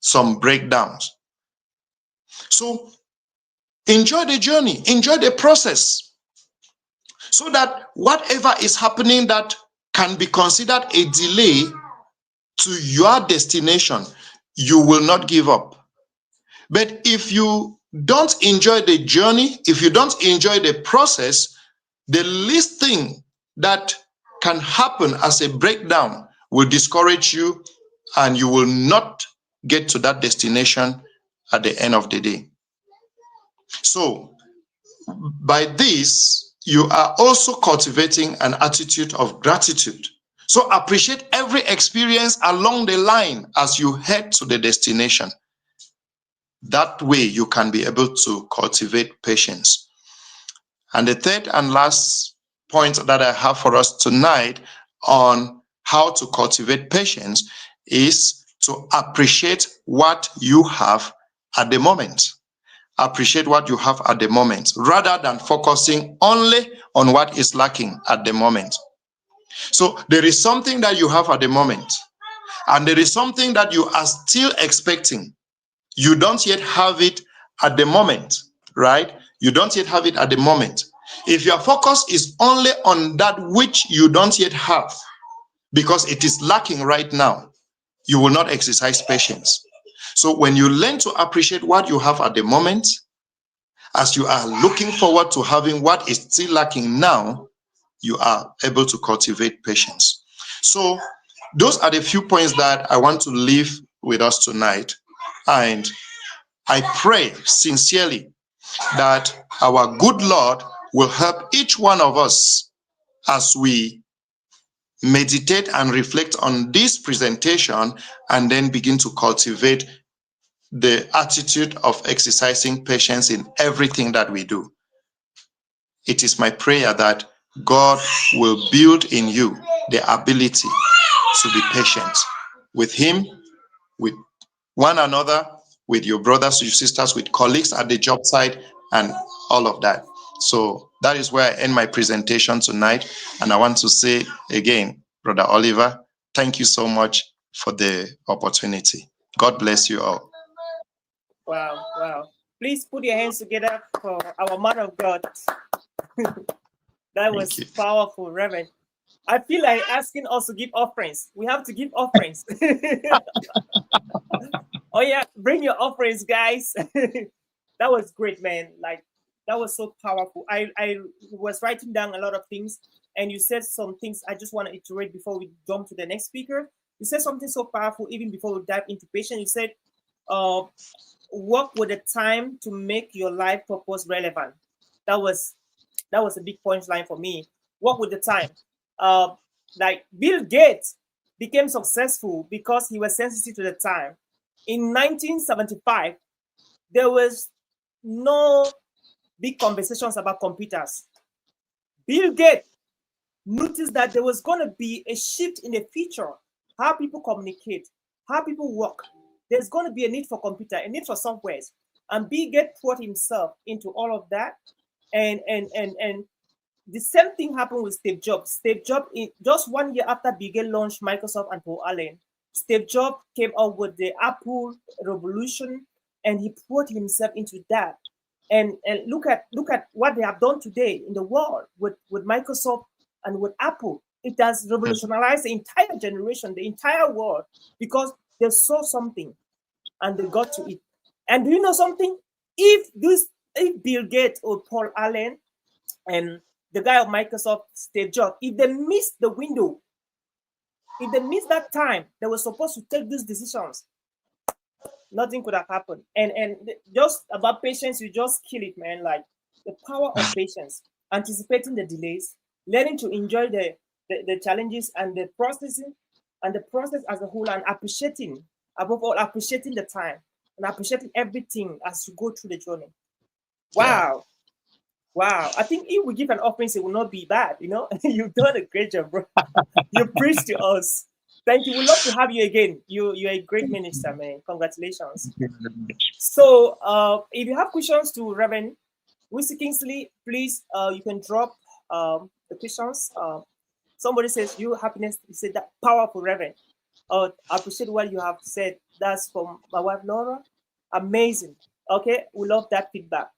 some breakdowns. So enjoy the journey, enjoy the process, so that whatever is happening that can be considered a delay to your destination, you will not give up. But if you don't enjoy the journey, if you don't enjoy the process, the least thing that can happen as a breakdown will discourage you, and you will not get to that destination at the end of the day. So by this, you are also cultivating an attitude of gratitude. So appreciate every experience along the line as you head to the destination. That way you can be able to cultivate patience. And the third and last point that I have for us tonight on how to cultivate patience is to appreciate what you have at the moment. Appreciate what you have at the moment, rather than focusing only on what is lacking at the moment. So there is something that you have at the moment, and there is something that you are still expecting. You don't yet have it at the moment, right? You don't yet have it at the moment. If your focus is only on that which you don't yet have, because it is lacking right now, you will not exercise patience. So when you learn to appreciate what you have at the moment, as you are looking forward to having what is still lacking now, you are able to cultivate patience. So those are the few points that I want to leave with us tonight. And I pray sincerely that our good Lord will help each one of us as we meditate and reflect on this presentation, and then begin to cultivate the attitude of exercising patience in everything that we do. It is my prayer that God will build in you the ability to be patient with Him, with one another, with your brothers, your sisters, with colleagues at the job site, and all of that. So that is where I end my presentation tonight. And I want to say again, Brother Oliver, thank you so much for the opportunity. God bless you all. Wow, wow. Please put your hands together for our man of God. That was powerful, Reverend. I feel like asking us to give offerings. We have to give offerings. Oh yeah, bring your offerings, guys. That was great, man. Like, that was so powerful. I was writing down a lot of things, and you said some things I just want to iterate before we jump to the next speaker. You said something so powerful even before we dive into patience. You said, work with the time to make your life purpose relevant. That was a big punchline for me. Work with the time. Like Bill Gates became successful because he was sensitive to the time. In 1975, there was no big conversations about computers. Bill Gates noticed that there was going to be a shift in the future, how people communicate, how people work. There's going to be a need for computer, a need for softwares. And Bill Gates poured himself into all of that. And the same thing happened with Steve Jobs. Steve Jobs, just 1 year after Bill Gates launched Microsoft and Paul Allen, Steve Jobs came up with the Apple revolution, and he poured himself into that. And look at what they have done today in the world with Microsoft and with Apple. It has revolutionized the entire generation, the entire world, because they saw something and they got to it. And do you know something? If Bill Gates or Paul Allen and the guy of Microsoft, Steve Jobs, if they missed the window, if they missed that time, they were supposed to take these decisions, nothing could have happened. And just about patience, you just kill it, man. Like, the power of patience, anticipating the delays, learning to enjoy the challenges and the processing and the process as a whole, and appreciating, above all, appreciating the time and appreciating everything as you go through the journey. Wow. Wow. I think if we give an offering, it will not be bad. You know, you've done a great job, bro. You preached to us. Thank you. We'd love to have you again. You're a great minister, man. Congratulations. So, if you have questions to Reverend Wisi Kingsley, please, you can drop the questions. Somebody says, "You happiness." You said that powerful, Reverend. I appreciate what you have said. That's from my wife Laura. Amazing. Okay, we love that feedback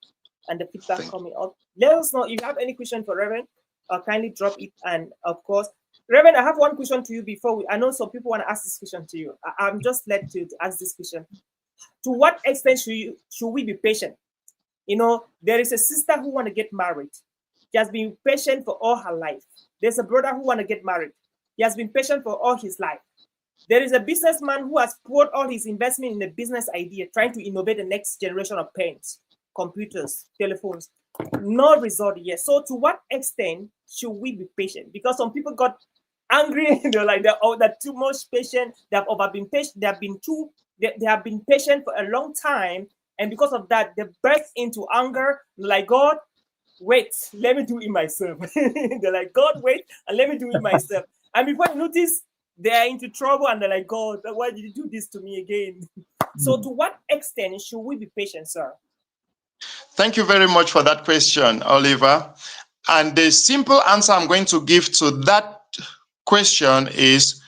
and the feedback coming up. Let us know if you have any question for Reverend. Kindly drop it. And of course, Reverend, I have one question to you before we. I know some people want to ask this question to you. I'm just led to ask this question. To what extent should we be patient? You know, there is a sister who want to get married. She has been patient for all her life. There's a brother who want to get married. He has been patient for all his life. There is a businessman who has poured all his investment in a business idea, trying to innovate the next generation of pens, computers, telephones. No result yet. So to what extent should we be patient? Because some people got angry. They're like, they're too much patient. They have been patient. They have been patient for a long time. And because of that, they burst into anger. Like, God, wait, let me do it myself. They're like, God, wait, and let me do it myself. And before you notice, they're into trouble and they're like, God, why did you do this to me again? So to what extent should we be patient, sir? Thank you very much for that question, Oliver. And the simple answer I'm going to give to that question is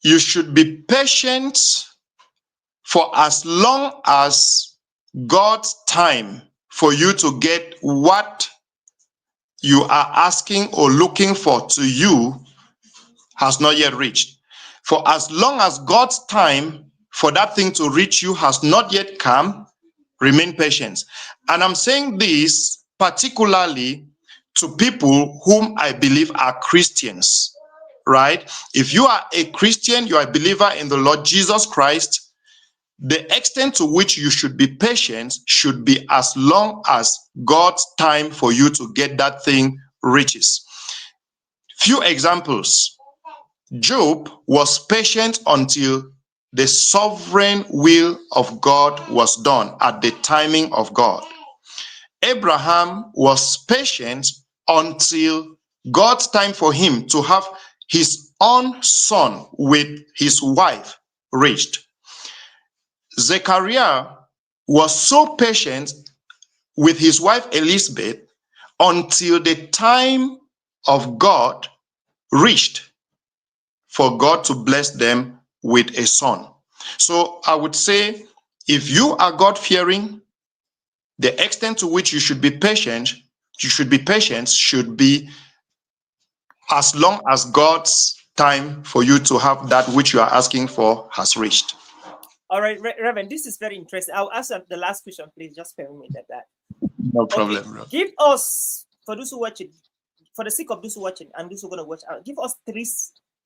you should be patient for as long as God's time for you to get what you are asking or looking for to you has not yet reached. For as long as God's time for that thing to reach you has not yet come, remain patient. And I'm saying this particularly to people whom I believe are Christians, right? If you are a Christian, you are a believer in the Lord Jesus Christ, the extent to which you should be patient should be as long as God's time for you to get that thing reaches. Few examples. Job was patient until the sovereign will of God was done at the timing of God. Abraham was patient until God's time for him to have his own son with his wife reached. Zechariah was so patient with his wife Elizabeth until the time of God reached for God to bless them with a son. So I would say, if you are God-fearing, the extent to which you should be patient should be as long as God's time for you to have that which you are asking for has reached. All right, Reverend, this is very interesting. I'll answer the last question, please. Just permit me that. No problem, okay. bro. Give us, for those who watch it, for the sake of those who watching and those who are going to watch, give us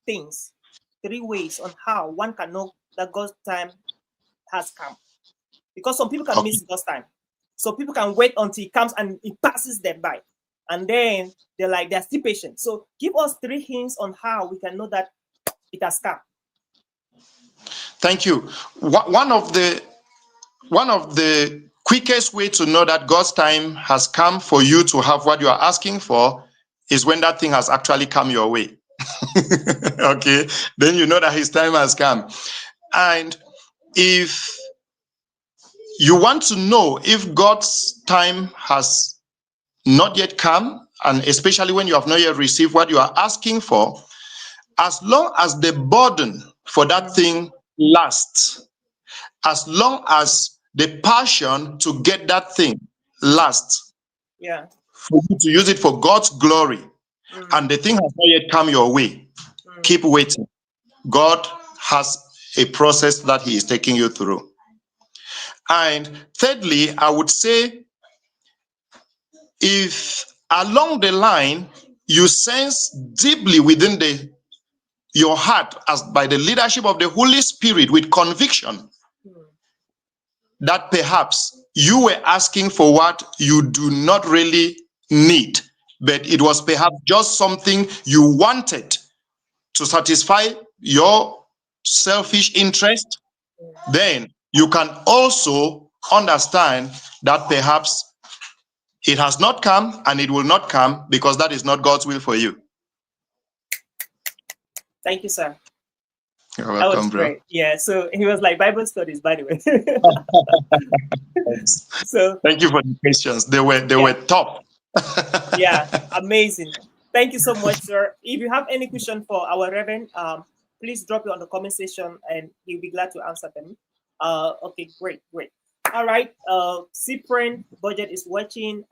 three ways on how one can know that God's time has come. Because some people can miss God's time. So people can wait until it comes and it passes them by. And then they're still patient. So give us 3 hints on how we can know that it has come. Thank you. One of the quickest way to know that God's time has come for you to have what you are asking for is when that thing has actually come your way. Okay, then you know that his time has come. And if you want to know if God's time has not yet come, and especially when you have not yet received what you are asking for, as long as the burden for that thing lasts, as long as the passion to get that thing lasts, for you to use it for God's glory, and the thing has not yet come your way, keep waiting. God has a process that he is taking you through. And thirdly, I would say, if along the line you sense deeply within your heart, as by the leadership of the Holy Spirit, with conviction, that perhaps you were asking for what you do not really need, but it was perhaps just something you wanted to satisfy your selfish interest, then you can also understand that perhaps It has not come and it will not come because that is not God's will for you. Thank you, sir. You're That was welcome, bro. great. Yeah. So he was like Bible studies, by the way. So Thank you for the questions. They were top. yeah, amazing. Thank you so much, sir. If you have any question for our Reverend, please drop it on the comment section and he'll be glad to answer them. Okay, great. All right. Cyprian Budget is watching.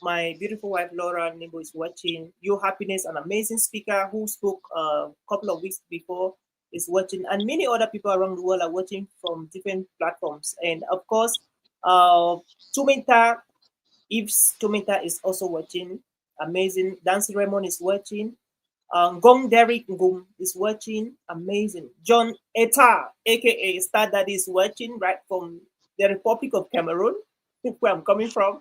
My beautiful wife Laura Nimbo is watching. Your Happiness, an amazing speaker who spoke a couple of weeks before, is watching, and many other people around the world are watching from different platforms. And of course, Tumenta Yves Tumenta is also watching. Amazing. Dancy Raymond is watching. Gong Derek Ngum is watching. Amazing. John Eta, aka Star Daddy, is watching right from the Republic of Cameroon, where I'm coming from.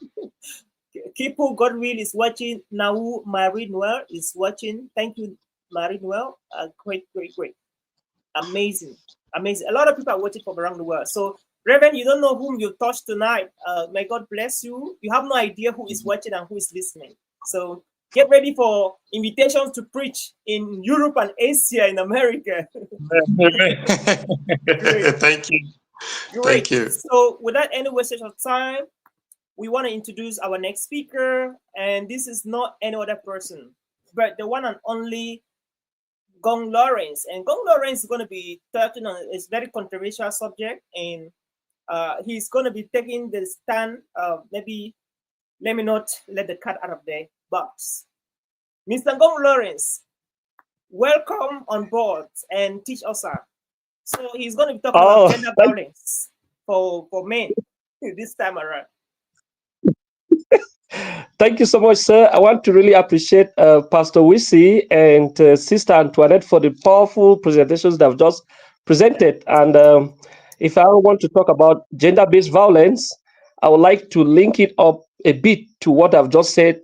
Kipo Godwill is watching. Nau Marie Noel is watching. Thank you, Marie Noel. Great. Amazing. A lot of people are watching from around the world. So, Reverend, you don't know whom you touched tonight. May God bless you. You have no idea who is watching and who is listening. So, get ready for invitations to preach in Europe and Asia, in America. Thank you. Great. Thank you. So, without any wastage of time, we want to introduce our next speaker. And this is not any other person, but the one and only Gong Lawrence. And Gong Lawrence is going to be talking on a very controversial subject, and he's going to be taking the stand. Maybe let me not let the cat out of the box. Mr. Gong Lawrence, welcome on board and teach us. So he's going to be talking about gender violence for men this time around. Thank you so much, sir. I want to really appreciate Pastor Wisi and Sister Antoinette for the powerful presentations they've just presented. And if I want to talk about gender-based violence, I would like to link it up a bit to what I've just said.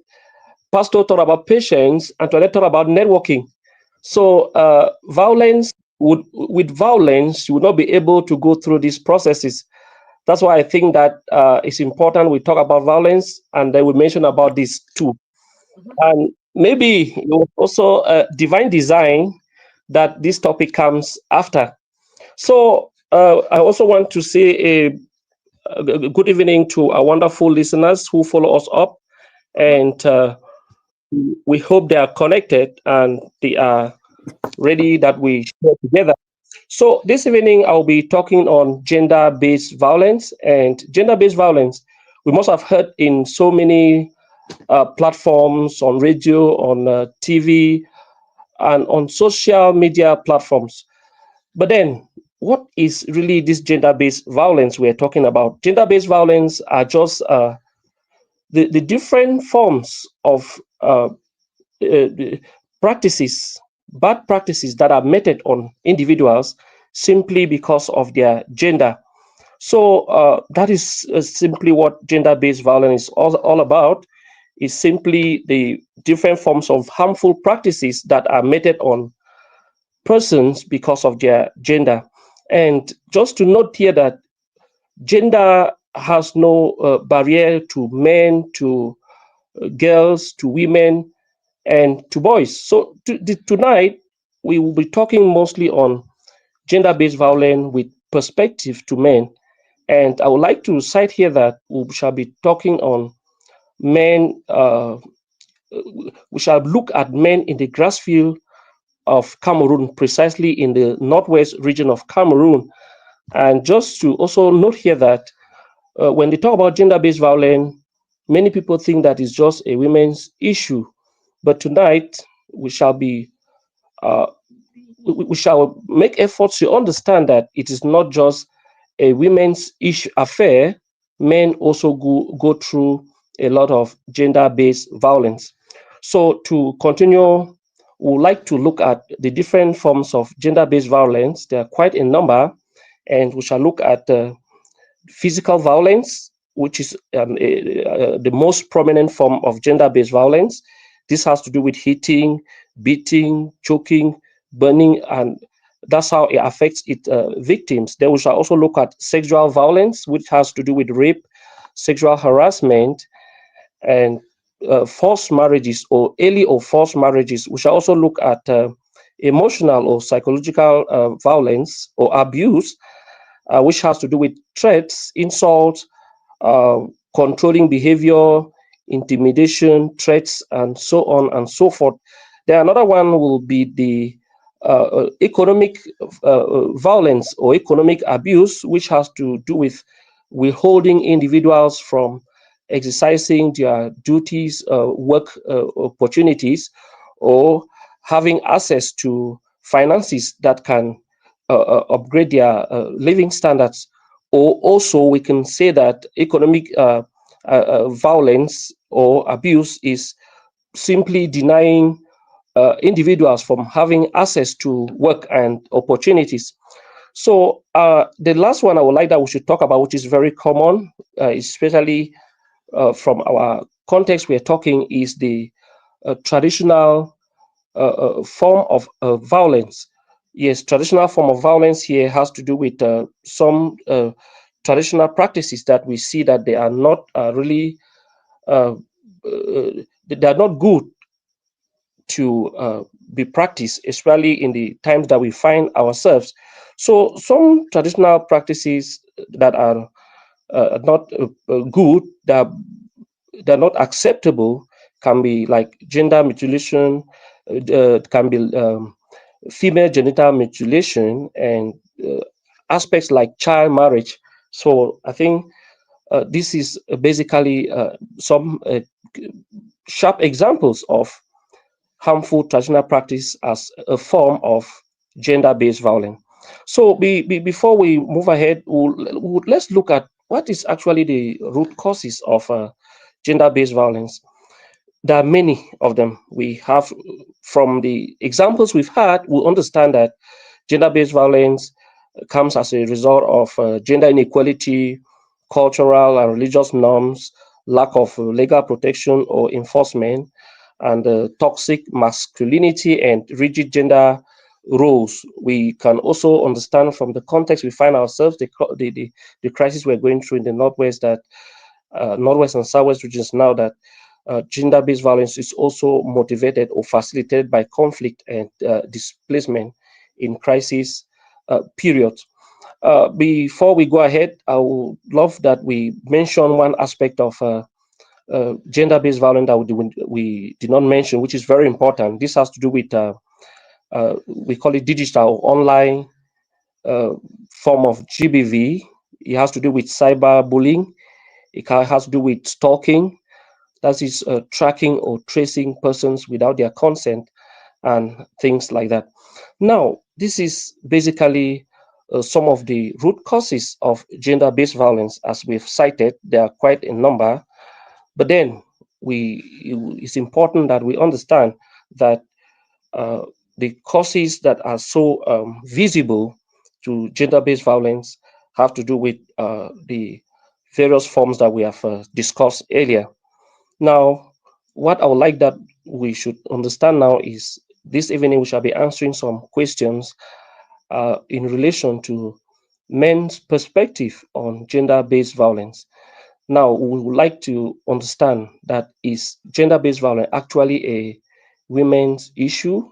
Pastor talked about patience, Antoinette talked about networking. So with violence, you will not be able to go through these processes. That's why I think that it's important we talk about violence, and then we mention about this too. And maybe also divine design that this topic comes after. So I also want to say a good evening to our wonderful listeners who follow us up, and we hope they are connected and they are ready that we share together. So this evening, I'll be talking on gender-based violence. And gender-based violence, we must have heard in so many platforms, on radio, on TV, and on social media platforms. But then, what is really this gender-based violence we're talking about? Gender-based violence are just the different forms of practices, bad practices that are meted on individuals simply because of their gender. So that is simply what gender-based violence is all about. Is simply the different forms of harmful practices that are meted on persons because of their gender. And just to note here that gender has no barrier to men, to girls, to women, and to boys. So tonight, we will be talking mostly on gender-based violence with perspective to men. And I would like to cite here that we shall be talking on men, we shall look at men in the grass field of Cameroon, precisely in the northwest region of Cameroon. And just to also note here that when they talk about gender-based violence, many people think that it's just a women's issue. But tonight, we shall be we shall make efforts to understand that it is not just a women's issue affair. Men also go through a lot of gender-based violence. So to continue, we would like to look at the different forms of gender-based violence. There are quite a number, and we shall look at physical violence, which is the most prominent form of gender-based violence. This has to do with hitting, beating, choking, burning, and that's how it affects its victims. Then we shall also look at sexual violence, which has to do with rape, sexual harassment, and forced marriages or early or forced marriages. We shall also look at emotional or psychological violence or abuse, which has to do with threats, insults, uh, controlling behavior, intimidation, threats, and so on and so forth. Then another one will be the economic violence or economic abuse, which has to do with withholding individuals from exercising their duties, work opportunities, or having access to finances that can upgrade their living standards. Or also, we can say that economic violence or abuse is simply denying individuals from having access to work and opportunities. So the last one I would like that we should talk about, which is very common, especially from our context we're talking, is the traditional form of violence. Yes, traditional form of violence here has to do with some traditional practices that we see that they are not really they are not good to be practiced, especially in the times that we find ourselves. So some traditional practices that are not good, that are not acceptable, can be like gender mutilation, can be female genital mutilation, and uh, aspects like child marriage. So I think this is basically some sharp examples of harmful traditional practice as a form of gender-based violence. So before we move ahead, let's look at what is actually the root causes of gender-based violence. There are many of them. We have, from the examples we've had, we understand that gender-based violence comes as a result of gender inequality, cultural and religious norms, lack of legal protection or enforcement, and toxic masculinity and rigid gender roles. We can also understand from the context we find ourselves, the crisis we're going through in the Northwest, that Northwest and Southwest regions now, that gender-based violence is also motivated or facilitated by conflict and displacement in crisis periods. Before we go ahead, I would love that we mention one aspect of gender-based violence that we did not mention, which is very important. This has to do with we call it digital online uh, form of GBV. It has to do with cyberbullying. Has to do with stalking, that is tracking or tracing persons without their consent and things like that. Now, this is basically some of the root causes of gender-based violence, as we've cited. There are quite a number, but then it's important that we understand that uh, the causes that are so visible to gender-based violence have to do with the various forms that we have discussed earlier. Now, what I would like that we should understand now is, this evening we shall be answering some questions in relation to men's perspective on gender-based violence. Now, we would like to understand that, is gender-based violence actually a women's issue?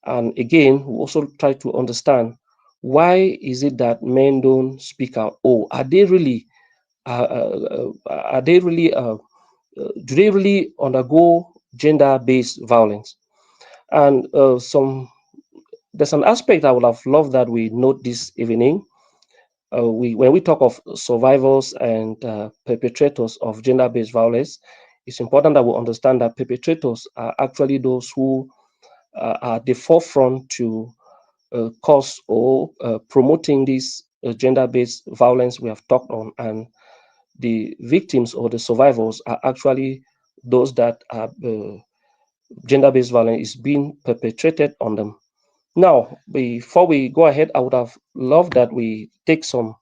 And again, we also try to understand, why is it that men don't speak out? Or are they really do they really undergo gender-based violence? And there's an aspect I would have loved that we note this evening. When we talk of survivors and perpetrators of gender-based violence, it's important that we understand that perpetrators are actually those who are at the forefront to cause or promoting this gender-based violence we have talked on, and the victims or the survivors are actually those that are gender-based violence is being perpetrated on them. Now, before we go ahead, I would have loved that we take some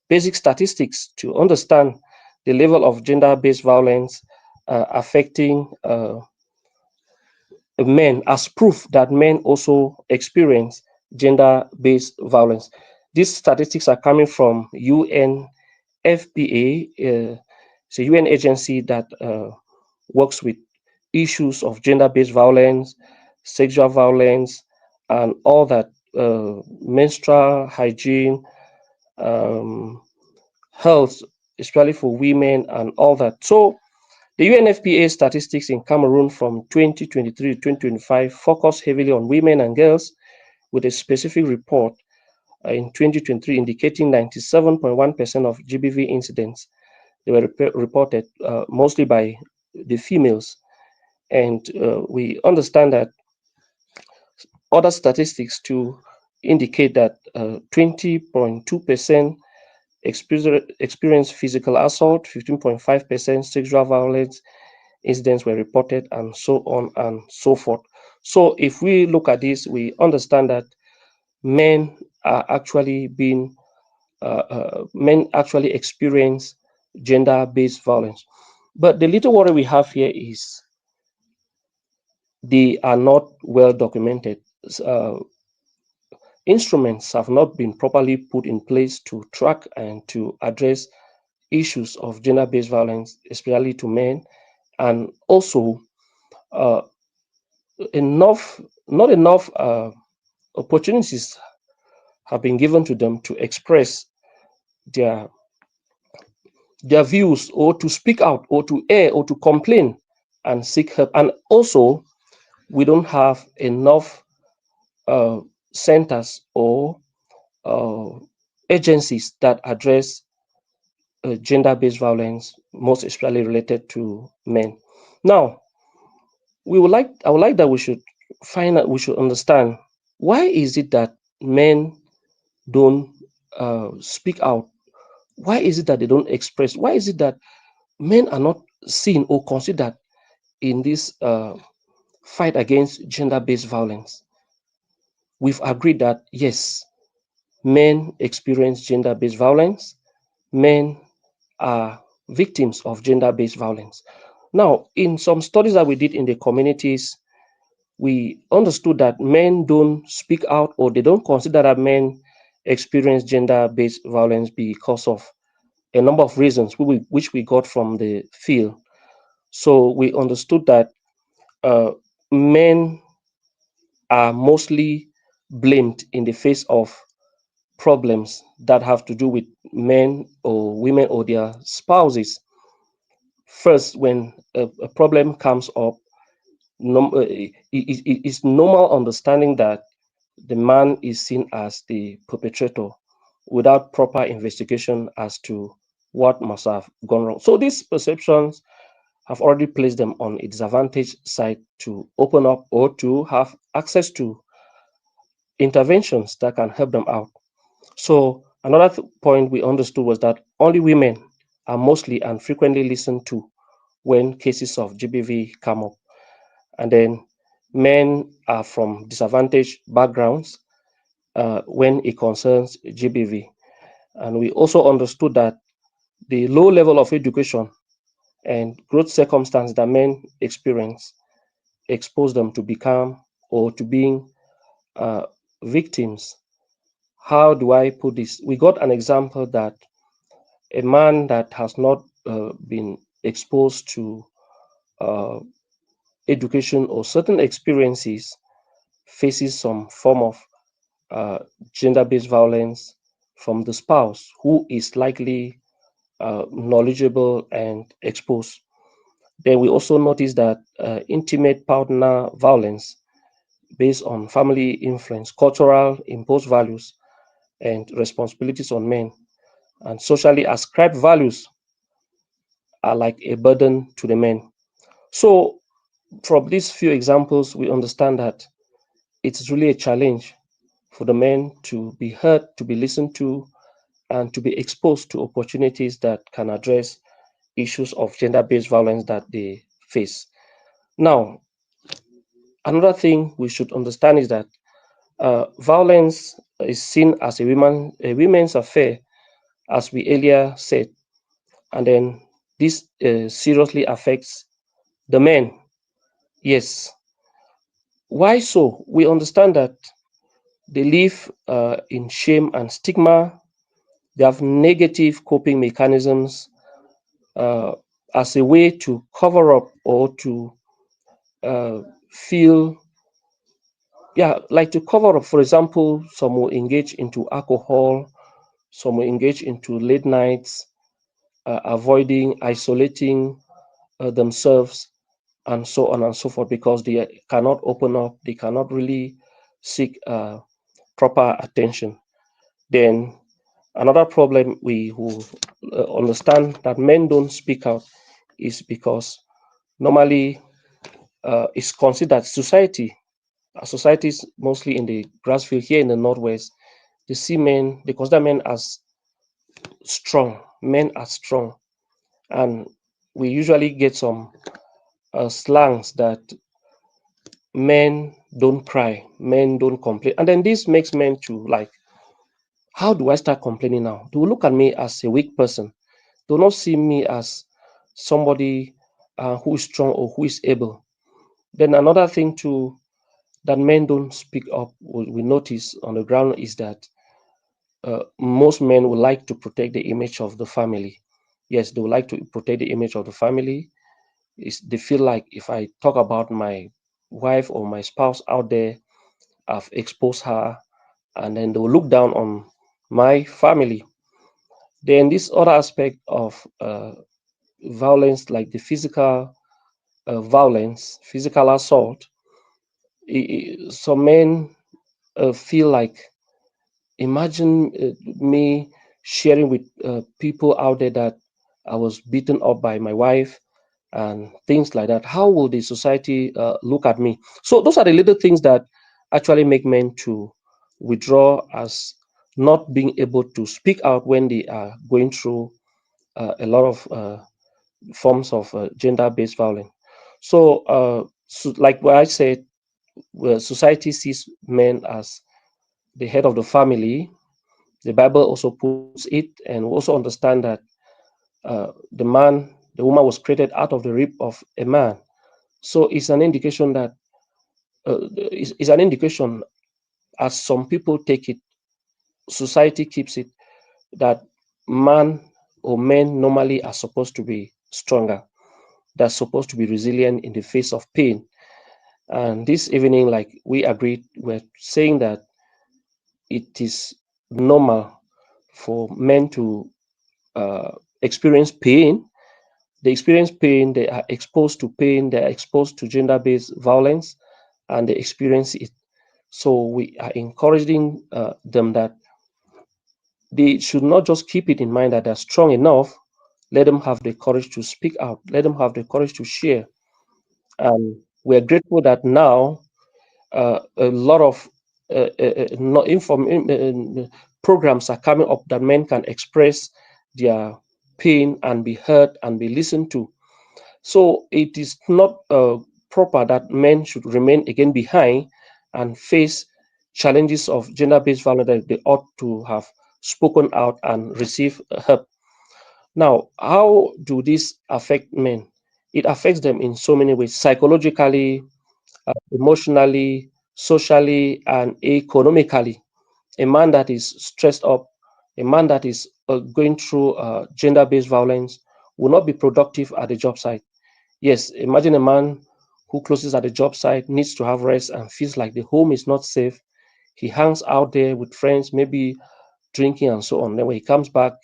basic statistics to understand the level of gender-based violence affecting men, as proof that men also experience gender-based violence. These statistics are coming from UNFPA. It's a UN agency that works with issues of gender-based violence, sexual violence, and all that, menstrual hygiene, um, health, especially for women, and all that. So the UNFPA statistics in Cameroon from 2023 to 2025 focus heavily on women and girls, with a specific report in 2023 indicating 97.1% of GBV incidents, they were reported mostly by the females. And we understand that other statistics to indicate that 20.2% experience physical assault, 15.5% sexual violence incidents were reported, and so on and so forth. So if we look at this, we understand that men are actually being men actually experience gender-based violence. But the little worry we have here is they are not well documented. Uh, Instruments have not been properly put in place to track and to address issues of gender-based violence, especially to men, and also uh, enough, not enough opportunities have been given to them to express their their views, or to speak out, or to air, or to complain and seek help. And also, we don't have enough uh, centers or uh, agencies that address gender-based violence, most especially related to men. Now, I would like that we should find out, we should understand, why is it that men don't speak out? Why is it that they don't express? Why is it that men are not seen or considered in this fight against gender-based violence? We've agreed that yes, men experience gender-based violence. Men are victims of gender-based violence. Now, in some studies that we did in the communities, we understood that men don't speak out, or they don't consider that men experience gender-based violence because of a number of reasons which we got from the field. So we understood that uh, men are mostly blamed in the face of problems that have to do with men or women or their spouses. First, when a problem comes up, it's normal understanding that the man is seen as the perpetrator without proper investigation as to what must have gone wrong. So these perceptions have already placed them on a disadvantaged side to open up or to have access to interventions that can help them out. So another point we understood was that only women are mostly and frequently listened to when cases of GBV come up. And then men are from disadvantaged backgrounds when it concerns GBV. And we also understood that the low level of education and growth circumstance that men experience expose them to become or to being uh, victims. How do I put this? We got an example that a man that has not been exposed to uh, education or certain experiences faces some form of uh, gender-based violence from the spouse who is likely knowledgeable and exposed. Then we also notice that intimate partner violence based on family influence, cultural imposed values, and responsibilities on men, and socially ascribed values are like a burden to the men. So, from these few examples, we understand that it's really a challenge for the men to be heard, to be listened to, and to be exposed to opportunities that can address issues of gender based violence that they face. Now, another thing we should understand is that violence is seen as a women's affair, as we earlier said, and then this seriously affects the men. Yes. Why so? We understand that they live in shame and stigma. They have negative coping mechanisms. Uh, as a way to cover up or to feel, yeah, like to cover up. For example, some will engage into alcohol, some will engage into late nights, avoiding, isolating themselves, and so on and so forth, because they cannot open up, they cannot really seek proper attention. Then another problem we will understand that men don't speak out is because normally it's considered society. Societies mostly in the grassfield here in the northwest, they see men, they consider men as strong. Men are strong, and we usually get some slangs that men don't cry, men don't complain, and then this makes men to like, how do I start complaining now? They will look at me as a weak person. Do not see me as somebody who is strong or who is able. Then another thing too that men don't speak up, we notice on the ground, is that most men would like to protect the image of the family. Yes, they would like to protect the image of the family. They feel like if I talk about my wife or my spouse out there, I've exposed her, and then they will look down on my family. Then this other aspect of violence, like the physical violence, physical assault, some men feel like, imagine me sharing with people out there that I was beaten up by my wife and things like that. How will the society look at me? So those are the little things that actually make men to withdraw, as not being able to speak out when they are going through a lot of forms of gender-based violence. So like what I said, society sees men as the head of the family. The Bible also puts it, and we also understand that the woman was created out of the rib of a man. So it's an indication that it's an indication, as some people take it, society keeps it, that man or men normally are supposed to be stronger. They're supposed to be resilient in the face of pain. And this evening, like we agreed, we're saying that it is normal for men to experience pain. They experience pain, they are exposed to pain, they are exposed to gender based violence, and they experience it. So we are encouraging them that they should not just keep it in mind that they're strong enough. Let them have the courage to speak out, let them have the courage to share. And we're grateful that now a lot of not programs are coming up that men can express their pain and be heard and be listened to. So it is not proper that men should remain again behind and face challenges of gender-based violence, that they ought to have spoken out and receive help. Now, how do this affect men? It affects them in so many ways: psychologically, emotionally, socially, and economically. A man that is stressed up, a man that is going through gender based violence, will not be productive at the job site. Yes, imagine a man who closes at the job site, needs to have rest, and feels like the home is not safe. He hangs out there with friends, maybe drinking and so on. Then when he comes back,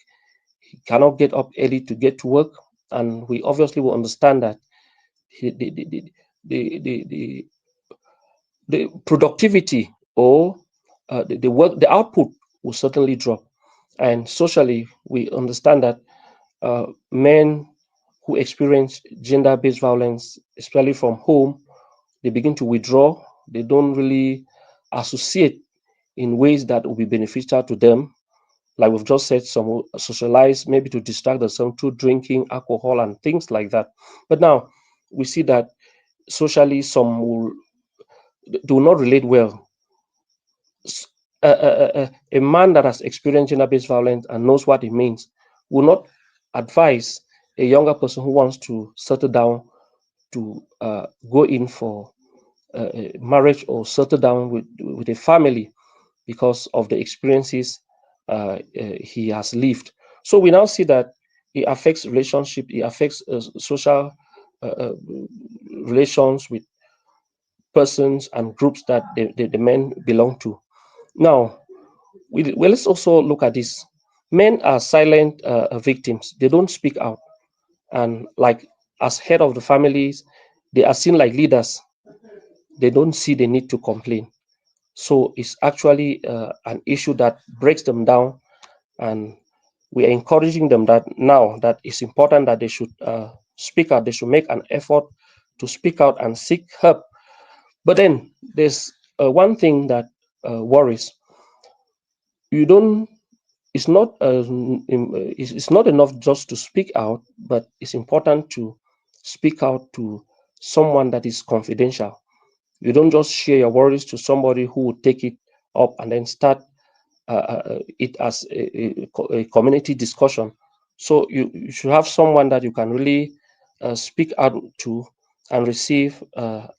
he cannot get up early to get to work. And we obviously will understand that he, the the productivity, or the work, the output will certainly drop. And socially, we understand that men who experience gender-based violence, especially from home, they begin to withdraw. They don't really associate in ways that will be beneficial to them. Like we've just said, some will socialize maybe to distract themselves through drinking alcohol and things like that. But now we see that socially, some will do not relate well. A man that has experienced gender-based violence and knows what it means will not advise a younger person who wants to settle down to go in for marriage or settle down with a family, because of the experiences he has lived. So we now see that it affects relationship, it affects social relations with persons and groups that the men belong to. Now, let's also look at this. Men are silent victims. They don't speak out. And like as head of the families, they are seen like leaders. They don't see the need to complain. So it's actually an issue that breaks them down. And we are encouraging them that now that it's important that they should speak out. They should make an effort to speak out and seek help. But then there's one thing that worries. You don't. It's not. It's not enough just to speak out, but it's important to speak out to someone that is confidential. You don't just share your worries to somebody who will take it up and then start it as a community discussion. So you should have someone that you can really speak out to and receive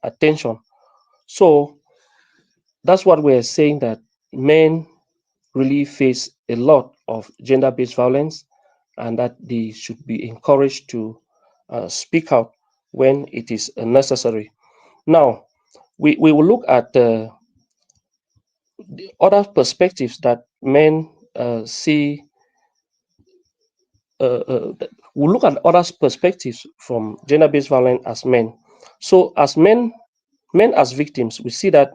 attention. So that's what we're saying, that men really face a lot of gender-based violence, and that they should be encouraged to speak out when it is necessary. Now, we will look at the other perspectives that men see. We'll look at other perspectives from gender-based violence as men. So, as men as victims, we see that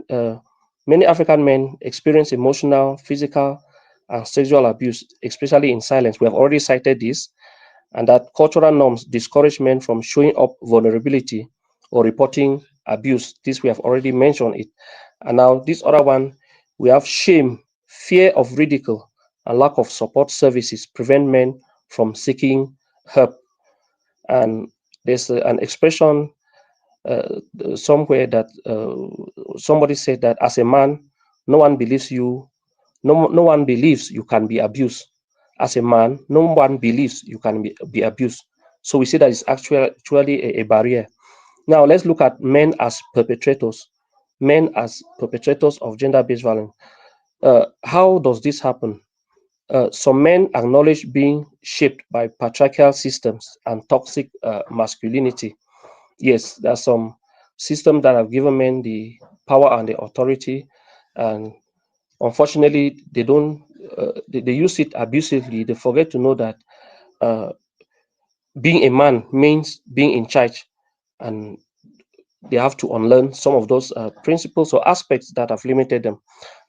many African men experience emotional, physical, and sexual abuse, especially in silence. We have already cited this, and that cultural norms discourage men from showing up vulnerability or reporting abuse. This we have already mentioned it. And now this other one, we have shame, fear of ridicule, and lack of support services prevent men from seeking help. And there's an expression somewhere that somebody said that as a man, no one believes you, no one believes you can be abused. As a man, no one believes you can be abused. So we see that it's actually a barrier. Now let's look at men as perpetrators. Men as perpetrators of gender-based violence. How does this happen? Some men acknowledge being shaped by patriarchal systems and toxic masculinity. Yes, there are some systems that have given men the power and the authority, and unfortunately, they don't. They use it abusively. They forget to know that uh, being a man means being in charge, and they have to unlearn some of those principles or aspects that have limited them.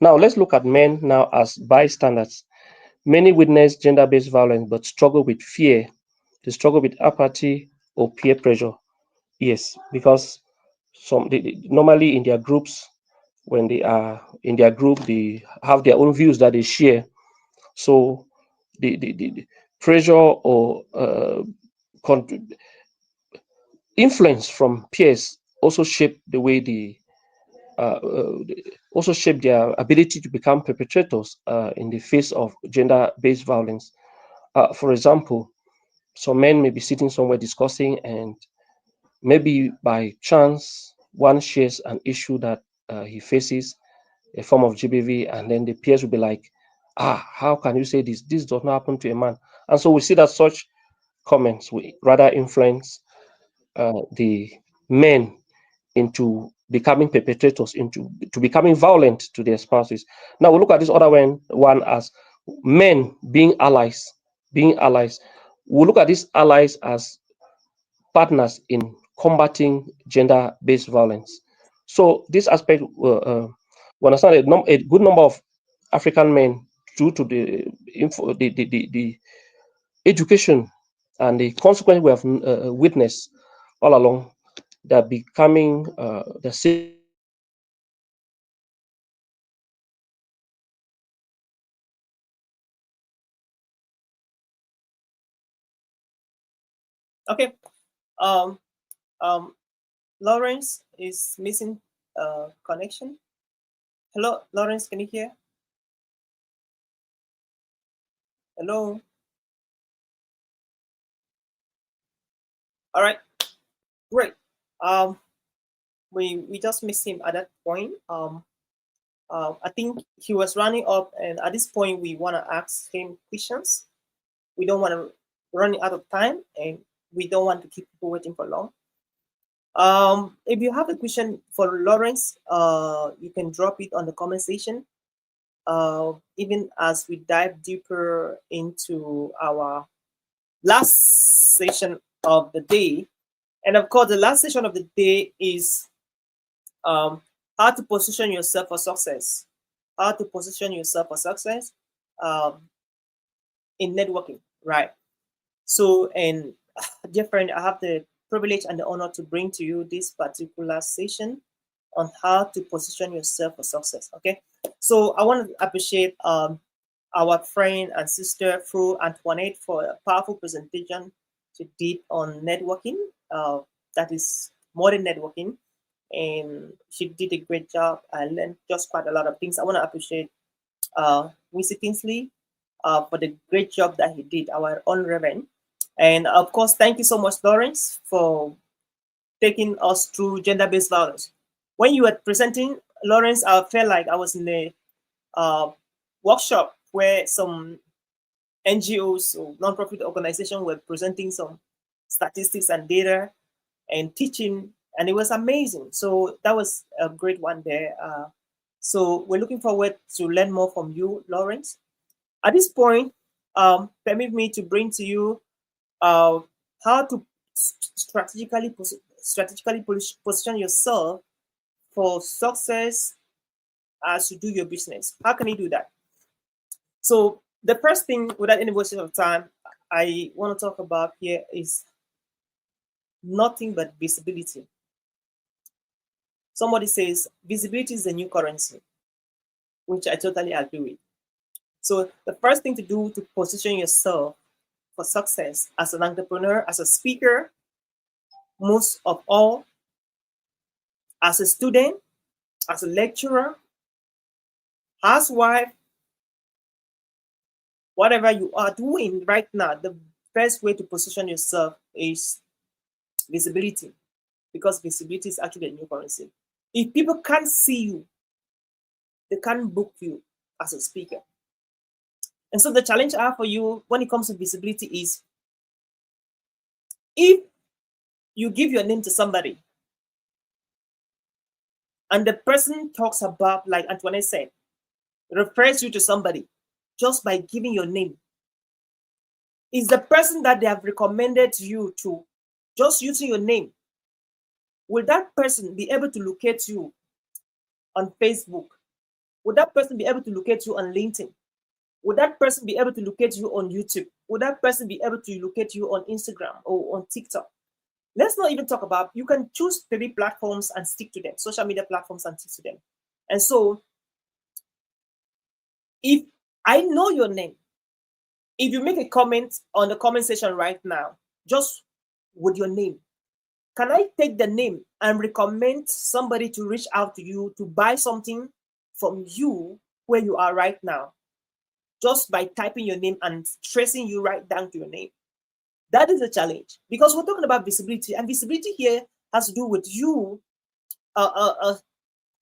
Now, let's look at men now as bystanders. Many witness gender-based violence but struggle with fear. They struggle with apathy or peer pressure. Yes, because normally in their groups, when they are in their group, they have their own views that they share. So the pressure or con- influence from peers also shape the way also shape their ability to become perpetrators in the face of gender-based violence. For example, some men may be sitting somewhere discussing, and maybe by chance one shares an issue that he faces, a form of GBV, and then the peers will be like, how can you say this? This does not happen to a man. And so we see that such comments will rather influence the men into becoming perpetrators, into to becoming violent to their spouses. Now we look at this other one as men being allies, being allies. We look at these allies as partners in combating gender-based violence. So this aspect, we understand a good number of African men, due to the education and the consequence we have witnessed all along, they're becoming, they're seeking help from organizations that Okay. Um, um, Lawrence is missing connection. Hello, Lawrence, can you hear? Hello. All right, great. Um, we just missed him at that point. I think he was running up, and at this point, we want to ask him questions. We don't want to running out of time, and we don't want to keep people waiting for long. If you have a question for Lawrence, you can drop it on the comment section. Even as we dive deeper into our last session of the day, and of course, the last session of the day is how to position yourself for success. How to position yourself for success in networking, right? So, and dear friend, I have the privilege and the honor to bring to you this particular session on how to position yourself for success. Okay, so I want to appreciate our friend and sister Fru Antoinette for a powerful presentation she did on networking. That is modern networking, and she did a great job. I learned just quite a lot of things. I want to appreciate Wisi Kingsley for the great job that he did, our own Reverend. And of course, thank you so much, Lawrence, for taking us through gender-based violence. When you were presenting, Lawrence, I felt like I was in a workshop where some NGOs or non-profit organizations were presenting some statistics and data and teaching, and it was amazing. So that was a great one there. So we're looking forward to learn more from you, Lawrence. At this point, permit me to bring to you how to strategically position yourself for success as you do your business. How can you do that? So the first thing, without any wasting of time, I want to talk about here is nothing but visibility. Somebody says visibility is the new currency, which I totally agree with. So the first thing to do to position yourself for success as an entrepreneur, as a speaker, most of all, as a student, as a lecturer, housewife, whatever you are doing right now, the best way to position yourself is visibility, because visibility is actually a new currency. If people can't see you, they can't book you as a speaker. And so the challenge I have for you when it comes to visibility is, if you give your name to somebody and the person talks about, like Antoinette said, refers you to somebody just by giving your name, is the person that they have recommended you to, just using your name, will that person be able to locate you on Facebook? Would that person be able to locate you on LinkedIn? Would that person be able to locate you on YouTube? Would that person be able to locate you on Instagram or on TikTok? Let's not even talk about, you can choose 3 platforms and stick to them, social media platforms and stick to them. And so if I know your name, if you make a comment on the comment section right now, just with your name, can I take the name and recommend somebody to reach out to you to buy something from you where you are right now, just by typing your name and tracing you right down to your name? That is a challenge, because we're talking about visibility, and visibility here has to do with you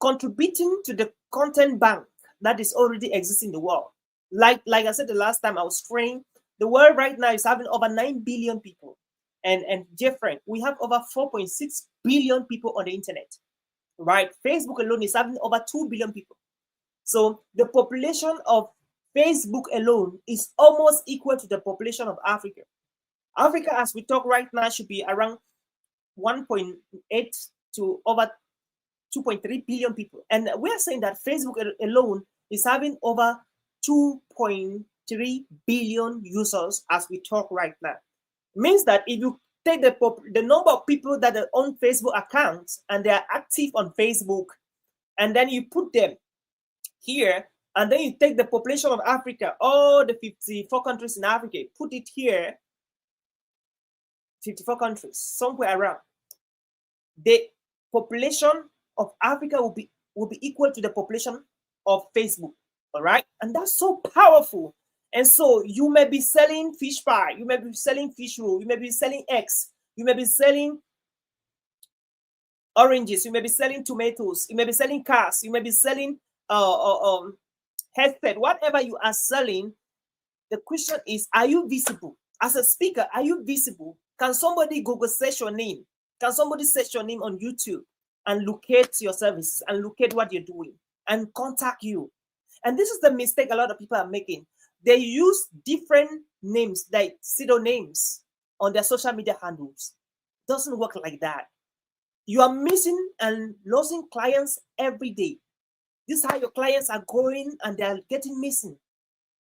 contributing to the content bank that is already existing in the world. Like I said the last time I was training, the world right now is having over 9 billion people. And different, we have over 4.6 billion people on the internet, right? Facebook alone is having over 2 billion people. So the population of Facebook alone is almost equal to the population of Africa. Africa, as we talk right now, should be around 1.8 to over 2.3 billion people. And we're saying that Facebook alone is having over 2.3 billion users as we talk right now. Means that if you take the number of people that are on Facebook accounts and they are active on Facebook, and then you put them here, and then you take the population of Africa, all the 54 countries in Africa, put it here, 54 countries, somewhere around, the population of Africa will be equal to the population of Facebook. All right, and that's so powerful. And so you may be selling fish pie, you may be selling fish roll, you may be selling eggs, you may be selling oranges, you may be selling tomatoes, you may be selling cars, you may be selling headset, whatever you are selling. The question is, are you visible? As a speaker, are you visible? Can somebody Google search your name? Can somebody search your name on YouTube and locate your services and locate what you're doing and contact you? And this is the mistake a lot of people are making. They use different names, like pseudonyms, on their social media handles. Doesn't work like that. You are missing and losing clients every day. This is how your clients are going and they are getting missing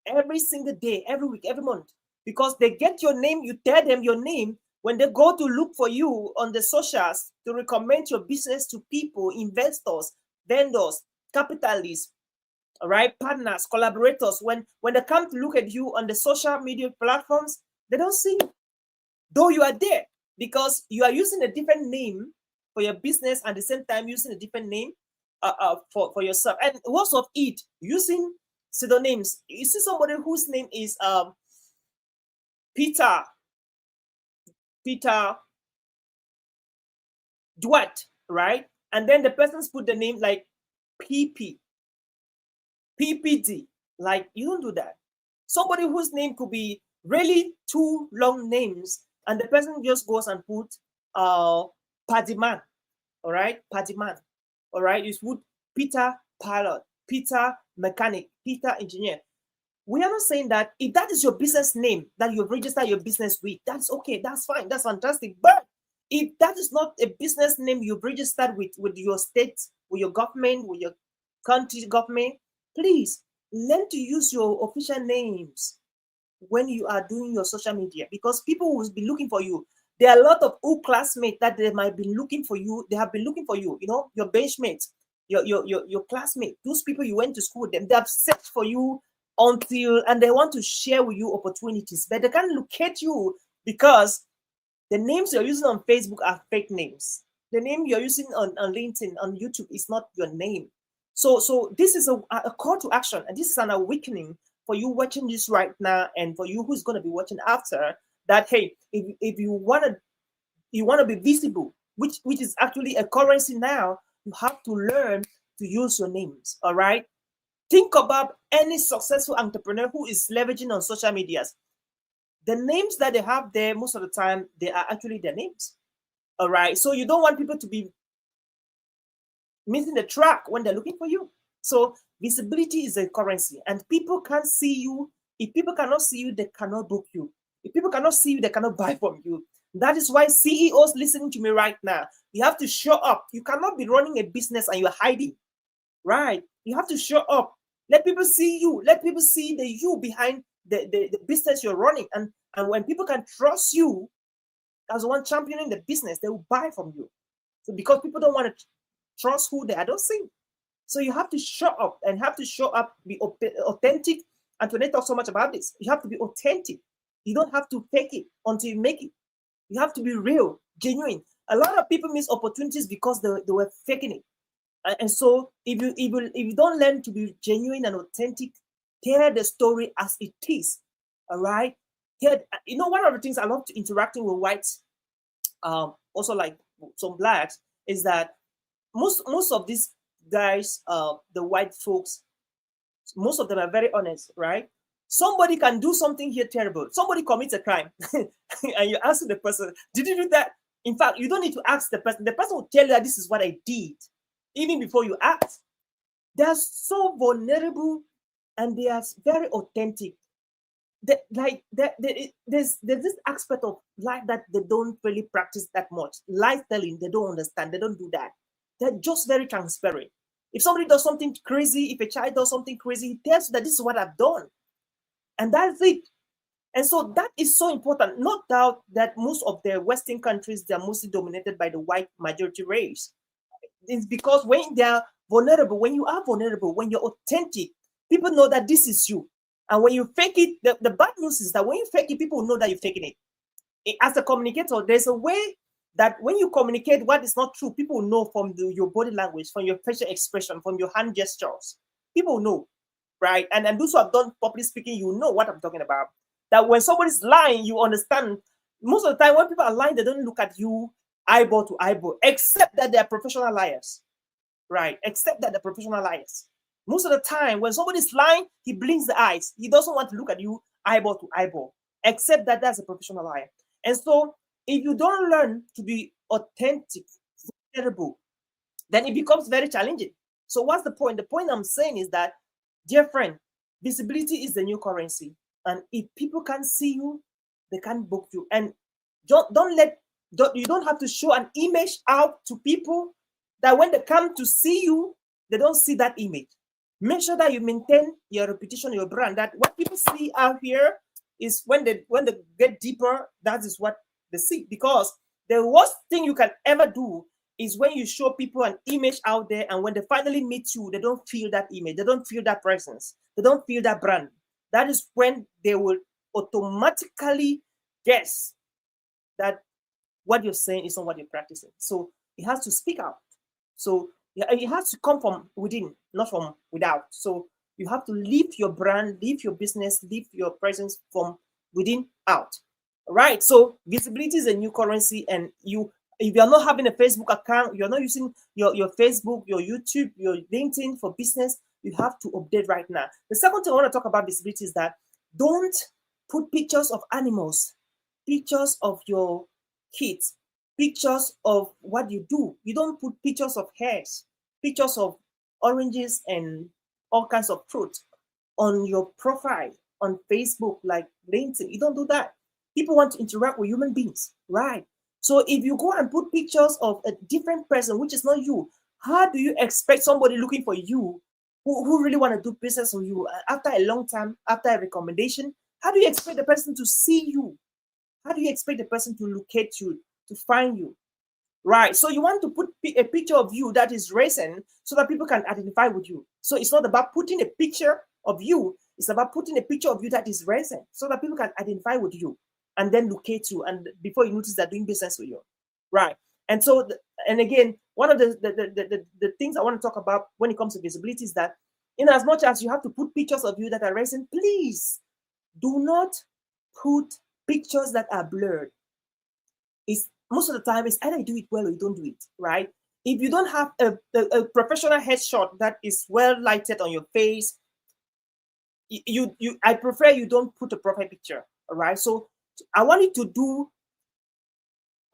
every single day, every week, every month, because they get your name. You tell them your name. When they go to look for you on the socials to recommend your business to people, investors, vendors, capitalists, all right, partners, collaborators, when they come to look at you on the social media platforms, they don't see you, though you are there, because you are using a different name for your business and at the same time using a different name for yourself. And what's of it, using pseudonyms. You see somebody whose name is Peter Dwight, right? And then the person's put the name like PPD. Like, you don't do that. Somebody whose name could be really two long names, and the person just goes and put Paddyman, all right? Paddyman, all right? You put Peter Pilot, Peter Mechanic, Peter Engineer. We are not saying that if that is your business name that you've registered your business with, that's okay, that's fine, that's fantastic. But if that is not a business name you've registered with your state, with your government, with your country government, please learn to use your official names when you are doing your social media, because people will be looking for you. There are a lot of old classmates that they might be looking for you. They have been looking for you, your benchmates, your classmates, those people you went to school with them. They have searched for you and they want to share with you opportunities, but they can't locate you because the names you're using on Facebook are fake names. The name you're using on LinkedIn, on YouTube is not your name. So this is a call to action, and this is an awakening for you watching this right now, and for you who's going to be watching after that. Hey, if you want to be visible, which is actually a currency now, you have to learn to use your names. All right. Think about any successful entrepreneur who is leveraging on social medias. The names that they have there, most of the time, they are actually their names. All right. So you don't want people to be missing the track when they're looking for you. So visibility is a currency, and people can't see you. If people cannot see you, they cannot book you. If people cannot see you, they cannot buy from you. That is why CEOs listening to me right now, you have to show up. You cannot be running a business and you're hiding, right? You have to show up. Let people see you. Let people see the you behind the business you're running. And when people can trust you as one championing the business, they will buy from you. So because people don't want to trust who they are, don't see. So you have to show up be authentic. And Antoinette talks so much about this. You have to be authentic. You don't have to fake it until you make it. You have to be real, genuine. A lot of people miss opportunities because they were faking it. And so if you don't learn to be genuine and authentic, tell the story as it is. All right. One of the things I love to interacting with whites, also like some blacks, is that most of these guys, the white folks, most of them are very honest, right? Somebody can do something here terrible. Somebody commits a crime, and you ask the person, "Did you do that?" In fact, you don't need to ask the person. The person will tell you that this is what I did, even before you ask. They're so vulnerable, and they are very authentic. There's this aspect of life that they don't really practice that much. Life telling, they don't understand. They don't do that. They're just very transparent. If somebody does something crazy, if a child does something crazy, he tells you that this is what I've done. And that's it. And so that is so important. No doubt that most of the Western countries, they're mostly dominated by the white majority race. It's because when they're vulnerable, when you are vulnerable, when you're authentic, people know that this is you. And when you fake it, the bad news is that when you fake it, people know that you're faking it. As a communicator, there's a way that when you communicate what is not true, people know from your body language, from your facial expression, from your hand gestures. People know, right? And those who have done public speaking, you know what I'm talking about. That when somebody's lying, you understand. Most of the time, when people are lying, they don't look at you eyeball to eyeball, except that they're professional liars, right? Except that they're professional liars. Most of the time, when somebody's lying, he blinks the eyes. He doesn't want to look at you eyeball to eyeball. accept that that's a professional liar. And so if you don't learn to be authentic, vulnerable, then it becomes very challenging. So what's the point? The point I'm saying is that, dear friend, visibility is the new currency. And if people can't see you, they can't book you. And you don't have to show an image out to people that when they come to see you, they don't see that image. Make sure that you maintain your reputation, your brand. That what people see out here is when they get deeper, that is what they see. Because the worst thing you can ever do is when you show people an image out there, and when they finally meet you, they don't feel that image, they don't feel that presence, they don't feel that brand. That is when they will automatically guess that what you're saying is not what you're practicing. So it has to speak out. So it has to come from within, not from without. So you have to live your brand, live your business, live your presence from within out. All right. So visibility is a new currency, and if you're not having a Facebook account, you're not using your Facebook, your YouTube, your LinkedIn for business, you have to update right now. The second thing I want to talk about visibility is that don't put pictures of animals, pictures of your kids, pictures of what you do. You don't put pictures of hairs, pictures of oranges and all kinds of fruit on your profile on Facebook, like LinkedIn. You don't do that. People want to interact with human beings, right? So if you go and put pictures of a different person, which is not you, how do you expect somebody looking for you who really want to do business with you after a long time, after a recommendation? How do you expect the person to see you? How do you expect the person to locate you, to find you? Right. So you want to put a picture of you that is recent so that people can identify with you. So it's not about putting a picture of you. It's about putting a picture of you that is recent so that people can identify with you and then locate you. And before you notice they're doing business with you. Right. And so, and again, one of the things I want to talk about when it comes to visibility is that in as much as you have to put pictures of you that are recent, please do not put pictures that are blurred. It's most of the time it's either you do it well or you don't do it, right? If you don't have a professional headshot that is well lighted on your face, I prefer you don't put a profile picture. All right. So I want you to do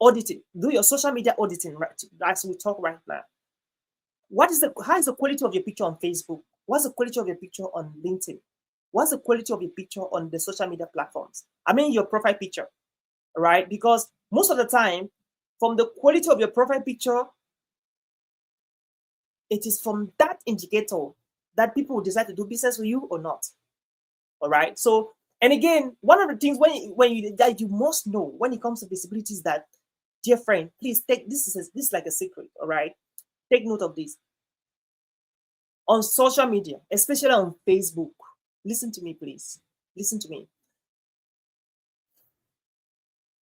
auditing, do your social media auditing, right? As we talk right now. How is the quality of your picture on Facebook? What's the quality of your picture on LinkedIn? What's the quality of your picture on the social media platforms? I mean your profile picture, right? Because most of the time, from the quality of your profile picture, it is from that indicator that people will decide to do business with you or not. All right. So, and again, one of the things that you must know when it comes to visibility is that, dear friend, please take this is like a secret. All right. Take note of this. On social media, especially on Facebook, listen to me, please. Listen to me.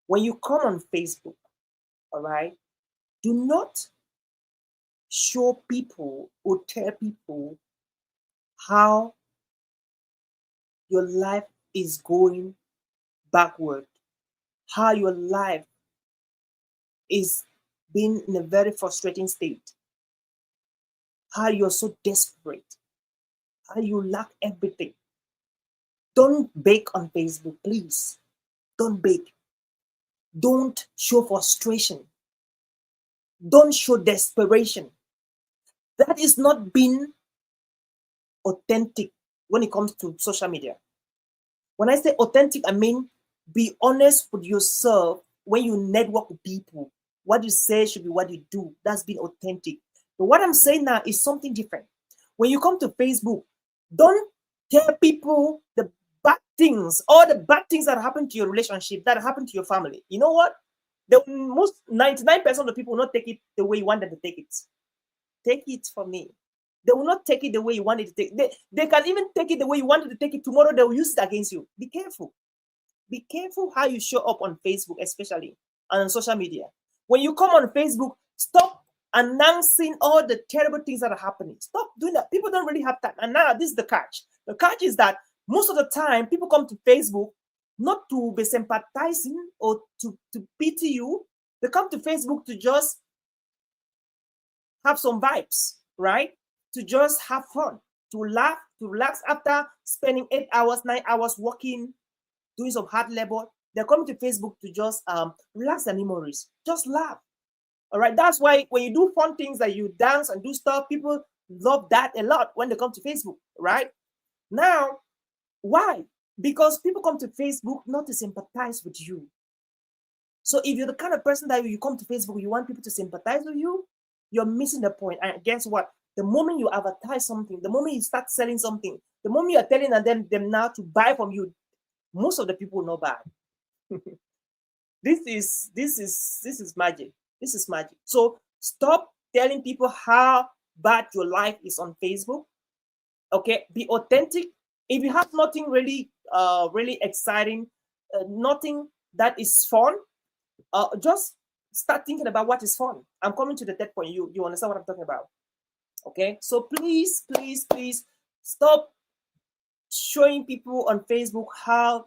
When you come on Facebook, all right, do not show people or tell people how your life is going backward, how your life is being in a very frustrating state, how you're so desperate, how you lack everything. Don't beg on Facebook, please. Don't beg. Don't show frustration. Don't show desperation. That is not being authentic when it comes to social media. When I say authentic, I mean be honest with yourself when you network with people. What you say should be what you do. That's being authentic. But what I'm saying now is something different. When you come to Facebook, don't tell people the bad things, all the bad things that happen to your relationship, that happen to your family. You know what? The most 99% of the people will not take it the way you want them to take it. Take it from me. They will not take it the way you want it to take. They can even take it the way you wanted to take it tomorrow. They will use it against you. Be careful. Be careful how you show up on Facebook, especially, and on social media. When you come on Facebook, stop announcing all the terrible things that are happening. Stop doing that. People don't really have time. And now this is the catch. The catch is that most of the time people come to Facebook not to be sympathizing or to pity you. They come to Facebook to just have some vibes, right? To just have fun, to laugh, to relax after spending 8 hours, 9 hours working doing some hard labor. They're coming to Facebook to just relax their memories, just laugh. All right, that's why when you do fun things like you dance and do stuff, people love that a lot when they come to Facebook, right? Now, why? Because people come to Facebook not to sympathize with you. So if you're the kind of person that you come to Facebook, you want people to sympathize with you, you're missing the point. And guess what? The moment you advertise something, the moment you start selling something, the moment you're telling them now to buy from you, most of the people will not buy. This is magic. This is magic. So stop telling people how bad your life is on Facebook. Okay, be authentic. If you have nothing really really exciting, nothing that is fun, just start thinking about what is fun. I'm coming to the third point. You understand what I'm talking about? Okay, so please stop showing people on Facebook how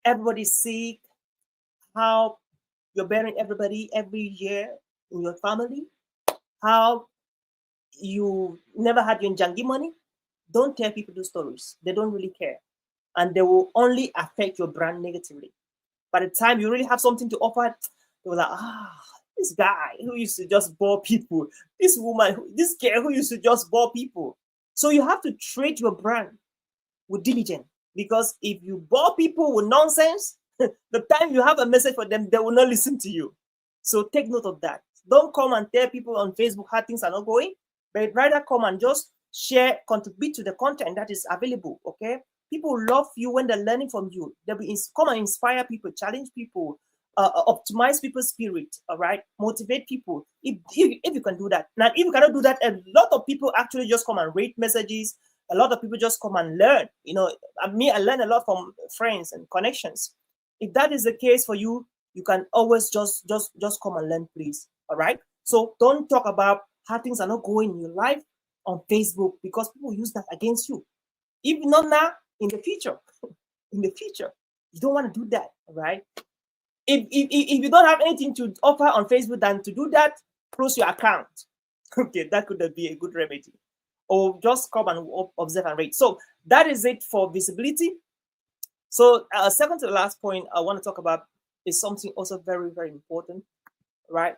everybody's sick, how you're burying everybody every year in your family, how you never had your Njangi money. Don't tell people those stories. They don't really care. And they will only affect your brand negatively. By the time you really have something to offer, they will like, this guy who used to just bore people, this woman, this girl who used to just bore people. So you have to treat your brand with diligence, because if you bore people with nonsense, the time you have a message for them, they will not listen to you. So take note of that. Don't come and tell people on Facebook how things are not going, but rather come and just share, contribute to the content that is available. Okay, people love you when they're learning from you. They'll be come and inspire people, challenge people, optimize people's spirit. All right, motivate people. If you can do that. Now, if you cannot do that, a lot of people actually just come and rate messages. A lot of people just come and learn. You know, I learn a lot from friends and connections. If that is the case for you, you can always just come and learn, please. All right. So don't talk about how things are not going in your life on Facebook, because people use that against you. If not now, in the future. In the future, you don't want to do that. All right. If you don't have anything to offer on Facebook than to do that, close your account. Okay, that could be a good remedy. Or just come and observe and rate. So that is it for visibility. So second to the last point I want to talk about is something also very, very important, right?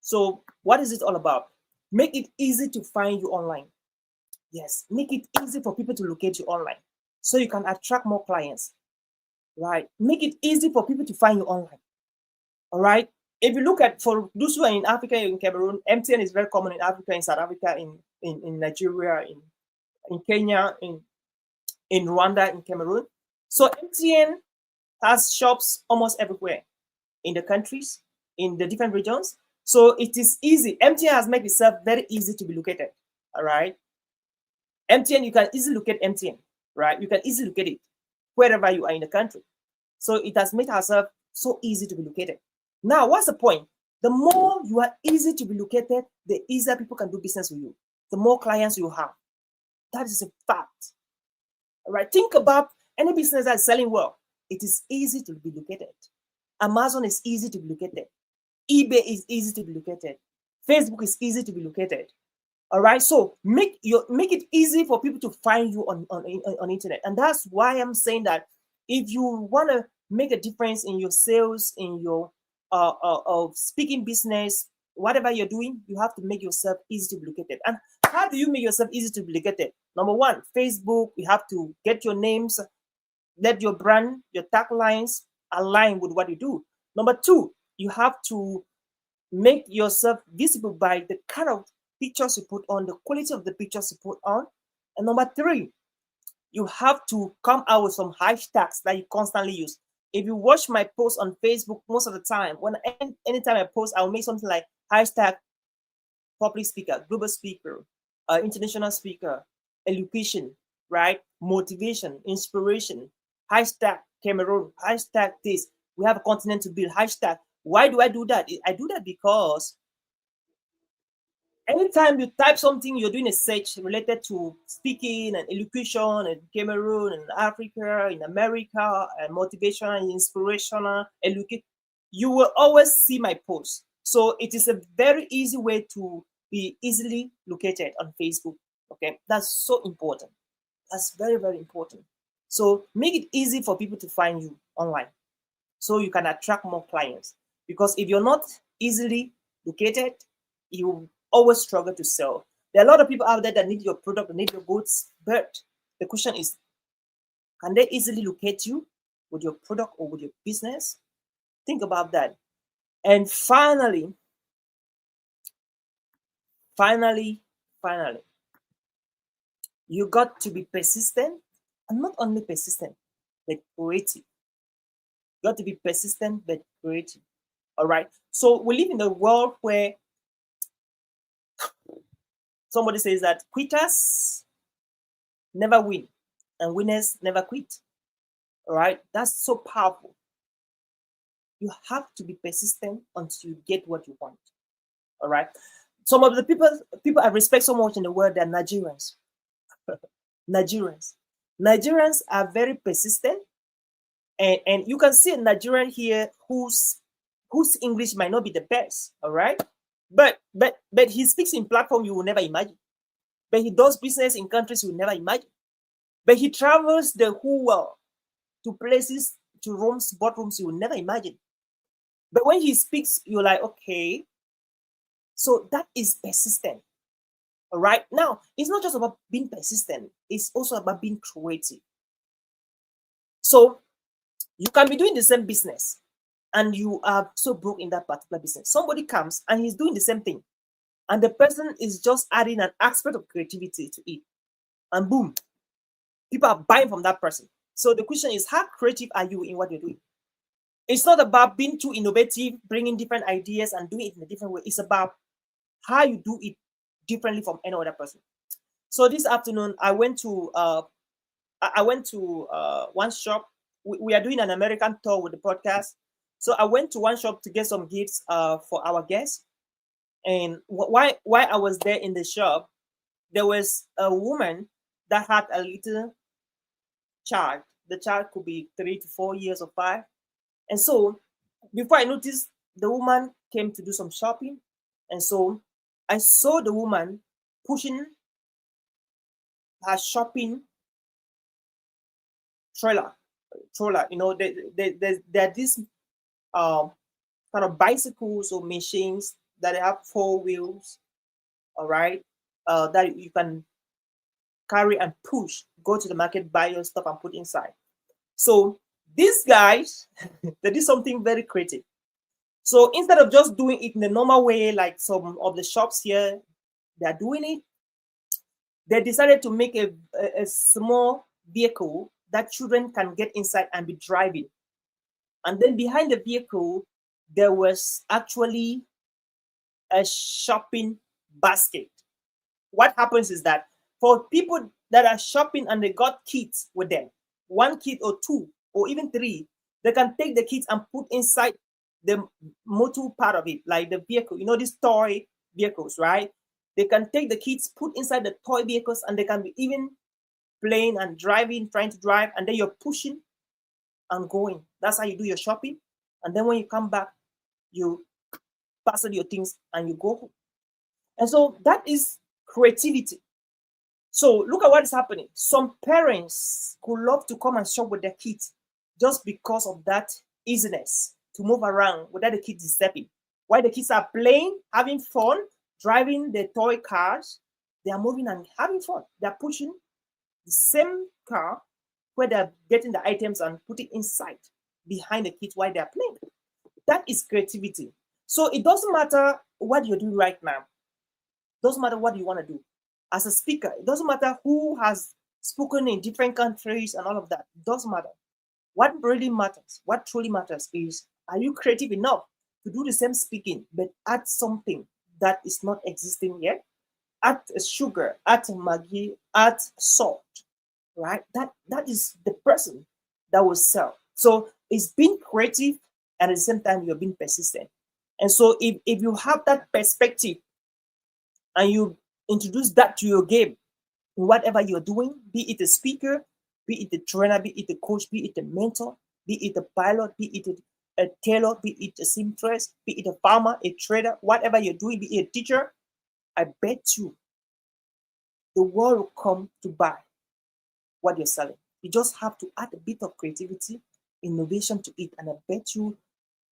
So what is it all about? Make it easy to find you online. Yes, make it easy for people to locate you online so you can attract more clients, right? Make it easy for people to find you online, all right? If you look at, for those who are in Africa, in Cameroon, MTN is very common in Africa, in South Africa, in Nigeria, in Kenya, in Rwanda, in Cameroon. So MTN has shops almost everywhere in the countries, in the different regions. So it is easy. MTN has made itself very easy to be located. All right. MTN, you can easily locate MTN, right? You can easily locate it wherever you are in the country. So it has made ourselves so easy to be located. Now, what's the point? The more you are easy to be located, the easier people can do business with you. The more clients you have. That is a fact. All right. Think about any business that is selling well. It is easy to be located. Amazon is easy to be located. eBay is easy to be located. Facebook is easy to be located. All right. So make it easy for people to find you on internet. And that's why I'm saying that if you want to make a difference in your sales, in your speaking business, whatever you're doing, you have to make yourself easy to be located. And how do you make yourself easy to be located? Number one, Facebook, you have to get your names, let your brand, your taglines align with what you do. Number two, you have to make yourself visible by the kind of pictures you put on, the quality of the pictures you put on. And number three, you have to come out with some hashtags that you constantly use. If you watch my posts on Facebook, most of the time, anytime I post, I'll make something like hashtag public speaker, global speaker, international speaker, education, right? Motivation, inspiration, hashtag Cameroon, hashtag this. We have a continent to build, hashtag. Why do I do that? I do that because anytime you type something, you're doing a search related to speaking and elocution in Cameroon and Africa, in America, and motivation and inspirational education, you will always see my posts. So it is a very easy way to be easily located on Facebook. Okay, that's so important. That's very, very important. So make it easy for people to find you online so you can attract more clients. Because if you're not easily located, you always struggle to sell. There are a lot of people out there that need your product, that need your goods, but the question is, can they easily locate you with your product or with your business? Think about that. And finally, finally, finally, you got to be persistent, and not only persistent, but creative. You got to be persistent but creative. All right. So we live in a world where somebody says that quitters never win and winners never quit. All right. That's so powerful. You have to be persistent until you get what you want. All right. Some of the people I respect so much in the world, they're Nigerians. Nigerians. Nigerians are very persistent, and you can see a Nigerian here whose English might not be the best, all right? But he speaks in platform you will never imagine. But he does business in countries you will never imagine. But he travels the whole world to places, to rooms, boardrooms you will never imagine. But when he speaks, you're like, okay. So that is persistent. All right. Now, it's not just about being persistent, it's also about being creative. So you can be doing the same business and you are so broke in that particular business. Somebody comes and he's doing the same thing, and the person is just adding an aspect of creativity to it. And boom, people are buying from that person. So the question is, how creative are you in what you're doing? It's not about being too innovative, bringing different ideas and doing it in a different way. It's about how you do it differently from any other person. So this afternoon, I went to one shop. We are doing an American tour with the podcast. So I went to one shop to get some gifts for our guests. And while I was there in the shop, there was a woman that had a little child. The child could be 3 to 4 years or 5. And so before I noticed, the woman came to do some shopping. And so I saw the woman pushing her shopping trailer. You know, there are these kind of bicycles or machines that have 4 wheels, all right, that you can carry and push, go to the market, buy your stuff and put inside. So these guys, they did something very creative. So instead of just doing it in the normal way, like some of the shops here, they're doing it, they decided to make a small vehicle that children can get inside and be driving. And then behind the vehicle, there was actually a shopping basket. What happens is that for people that are shopping and they got kids with them, 1 kid or 2 or even 3, they can take the kids and put inside the motor part of it, like the vehicle, you know, these toy vehicles, right? They can take the kids, put inside the toy vehicles, and they can be even playing and driving, trying to drive, and then you're pushing and going. That's how you do your shopping. And then when you come back, you parcel your things and you go home. And so that is creativity. So look at what is happening. Some parents could love to come and shop with their kids just because of that easiness to move around without the kids disturbing. While the kids are playing, having fun, driving the toy cars, they are moving and having fun. They're pushing the same car where they're getting the items and putting inside behind the kids while they're playing. That is creativity. So it doesn't matter what you're doing right now. It doesn't matter what you want to do. As a speaker, it doesn't matter who has spoken in different countries and all of that. It doesn't matter. What really matters, what truly matters is, are you creative enough to do the same speaking, but add something that is not existing yet? Add sugar, add maggi, add salt, right? That is the person that will sell. So it's being creative, and at the same time, you're being persistent. And so if you have that perspective and you introduce that to your game, in whatever you're doing, be it a speaker, be it a trainer, be it a coach, be it a mentor, be it a pilot, be it a tailor, be it a seamstress, be it a farmer, a trader, whatever you're doing, be it a teacher, I bet you the world will come to buy what you're selling. You just have to add a bit of creativity, innovation to it, and I bet you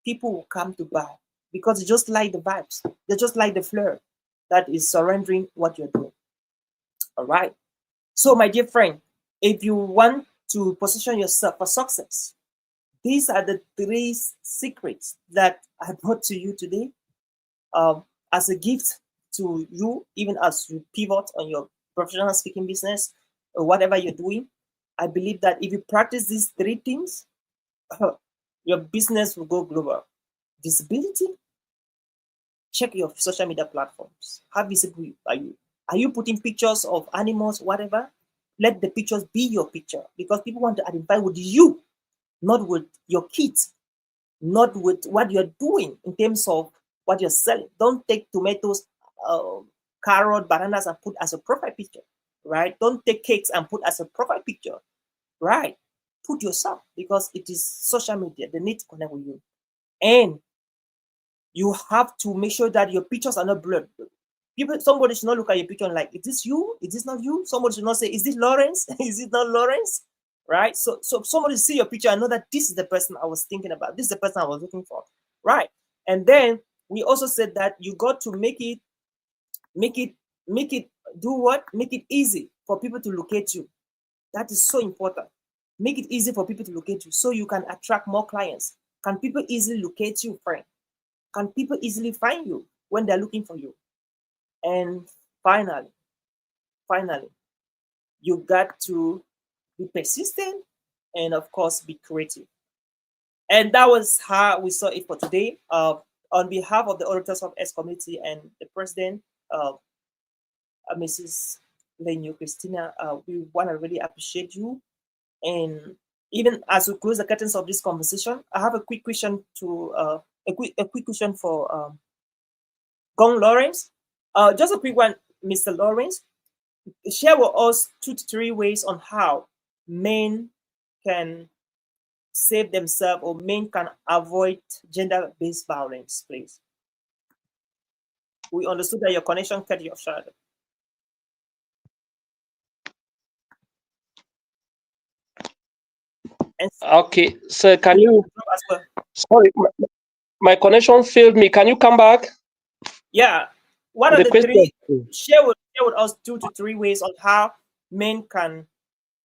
people will come to buy because they just like the vibes. They just like the flair that is surrendering what you're doing. All right. So, my dear friend, if you want to position yourself for success, these are the three secrets that I brought to you today as a gift to you, even as you pivot on your professional speaking business or whatever you're doing. I believe that if you practice these three things, your business will go global. Visibility, check your social media platforms. How visible are you? Are you putting pictures of animals, whatever? Let the pictures be your picture because people want to identify with you, not with your kids, not with what you're doing in terms of what you're selling. Don't take tomatoes, carrot, bananas and put as a profile picture, right? Don't take cakes and put as a profile picture, right? Put yourself because it is social media. They need to connect with you. And you have to make sure that your pictures are not blurred. Somebody should not look at your picture and like, is this you? Is this not you? Somebody should not say, is this Lawrence? Is it not Lawrence? Right? So somebody see your picture and know that this is the person I was thinking about. This is the person I was looking for. Right. And then we also said that you got to make it do what? Make it easy for people to locate you. That is so important. Make it easy for people to locate you so you can attract more clients. Can people easily locate you, friend? Can people easily find you when they're looking for you? And finally, you got to be persistent and, of course, be creative. And that was how we saw it for today. On behalf of the Orators HubX Community and the president, Mrs. Lenio Christina, we want to really appreciate you. And even as we close the curtains of this conversation, I have a quick question to a quick question for Gong Lawrence. Just a quick one, Mr. Lawrence. Share with us 2 to 3 ways on how men can save themselves or men can avoid gender-based violence, please. We understood that your connection cut you short. Okay, so can you? Well. Sorry, my connection failed me. Can you come back? Yeah. What are the three? Share with us 2 to 3 ways on how men can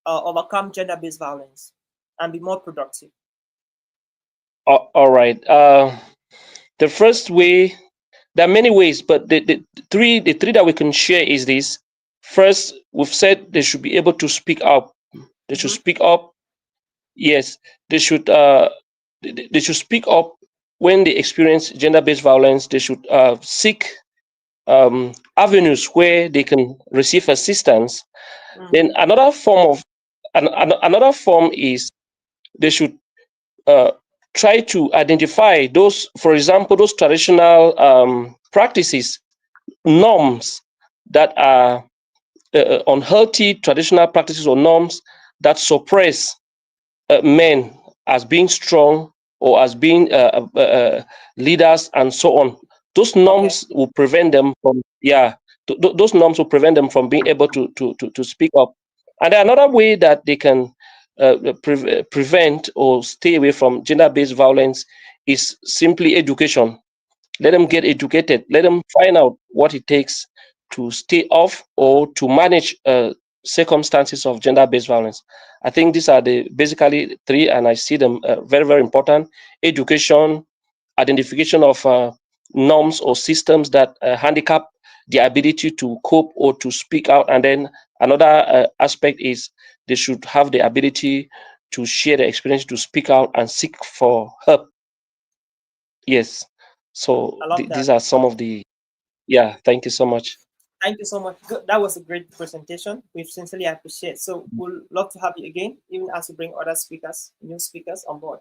overcome gender-based violence and be more productive. All right. The first way, there are many ways, but the three that we can share is this. First, we've said they should be able to speak up. They should speak up. Yes, they should speak up when they experience gender-based violence. They should seek avenues where they can receive assistance. Then another form is they should try to identify those, for example, those traditional practices, norms that are unhealthy traditional practices or norms that suppress men as being strong or as being leaders and so on. Those norms will prevent them from, those norms will prevent them from being able to speak up. And another way that they can prevent or stay away from gender-based violence is simply education. Let them get educated. Let them find out what it takes to stay off or to manage circumstances of gender-based violence. I think these are the basically three, and I see them very, very important. Education, identification of norms or systems that handicap the ability to cope or to speak out. And then another aspect is they should have the ability to share their experience, to speak out and seek for help. Yes. So these are some of the, thank you so much. Thank you so much. That was a great presentation. We sincerely appreciate. So we'll love to have you again, even as we bring other speakers, new speakers on board.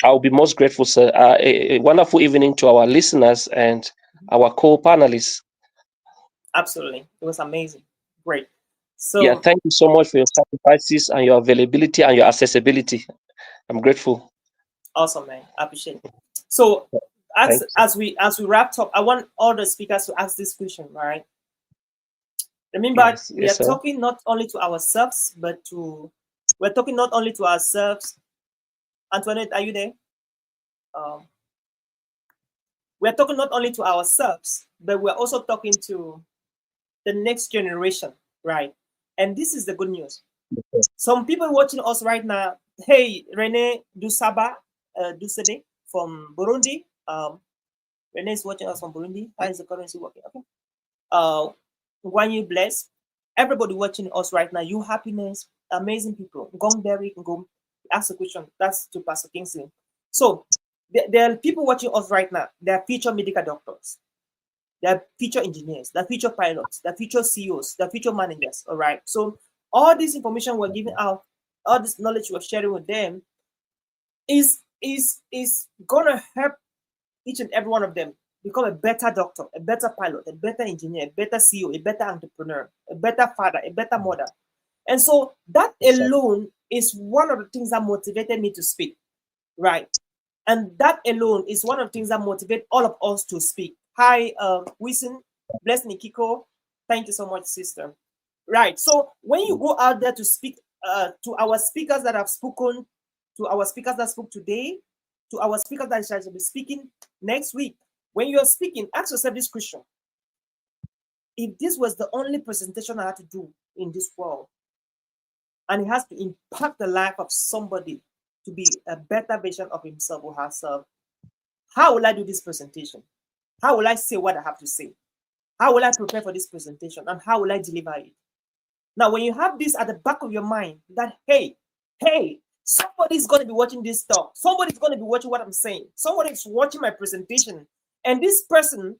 I'll be most grateful, sir. A wonderful evening to our listeners and our co-panelists. Absolutely. It was amazing. Great. So thank you so much for your sacrifices and your availability and your accessibility. I'm grateful. Awesome, man. I appreciate it. So as we wrap up, I want all the speakers to ask this question, right? Remember, Yes, we are yes, sir. talking not only to ourselves, but we're talking not only to ourselves. Antoinette, are you there? Um, we're talking not only to ourselves, but we're also talking to the next generation, right? And this is the good news. Some people watching us right now, hey, Rene Dusaba, Dusede from Burundi. Rene is watching us from Burundi. How is the currency working? Okay. When you bless everybody watching us right now, you happiness, amazing people. Gong Derry, go ask a question. That's to Pastor Kingsley. So there are people watching us right now. They are future medical doctors. They are future engineers. They are future pilots. They are future CEOs. They are future managers. All right. So all this information we're giving out, all this knowledge we're sharing with them, is gonna help each and every one of them become a better doctor, a better pilot, a better engineer, a better CEO, a better entrepreneur, a better father, a better mother. And so that alone is one of the things that motivated me to speak, right? And that alone is one of the things that motivate all of us to speak. Hi, Wisin, bless Nikiko. Thank you so much, sister. Right. So when you go out there to speak to our speakers that have spoken, to our speakers that spoke today, to our speakers that shall be speaking next week, when you're speaking, ask yourself this question. If this was the only presentation I had to do in this world, and it has to impact the life of somebody to be a better version of himself or herself, how will I do this presentation? How will I say what I have to say? How will I prepare for this presentation? And how will I deliver it? Now, when you have this at the back of your mind, that hey, somebody's going to be watching this talk. Somebody's going to be watching what I'm saying. Somebody's watching my presentation. And this person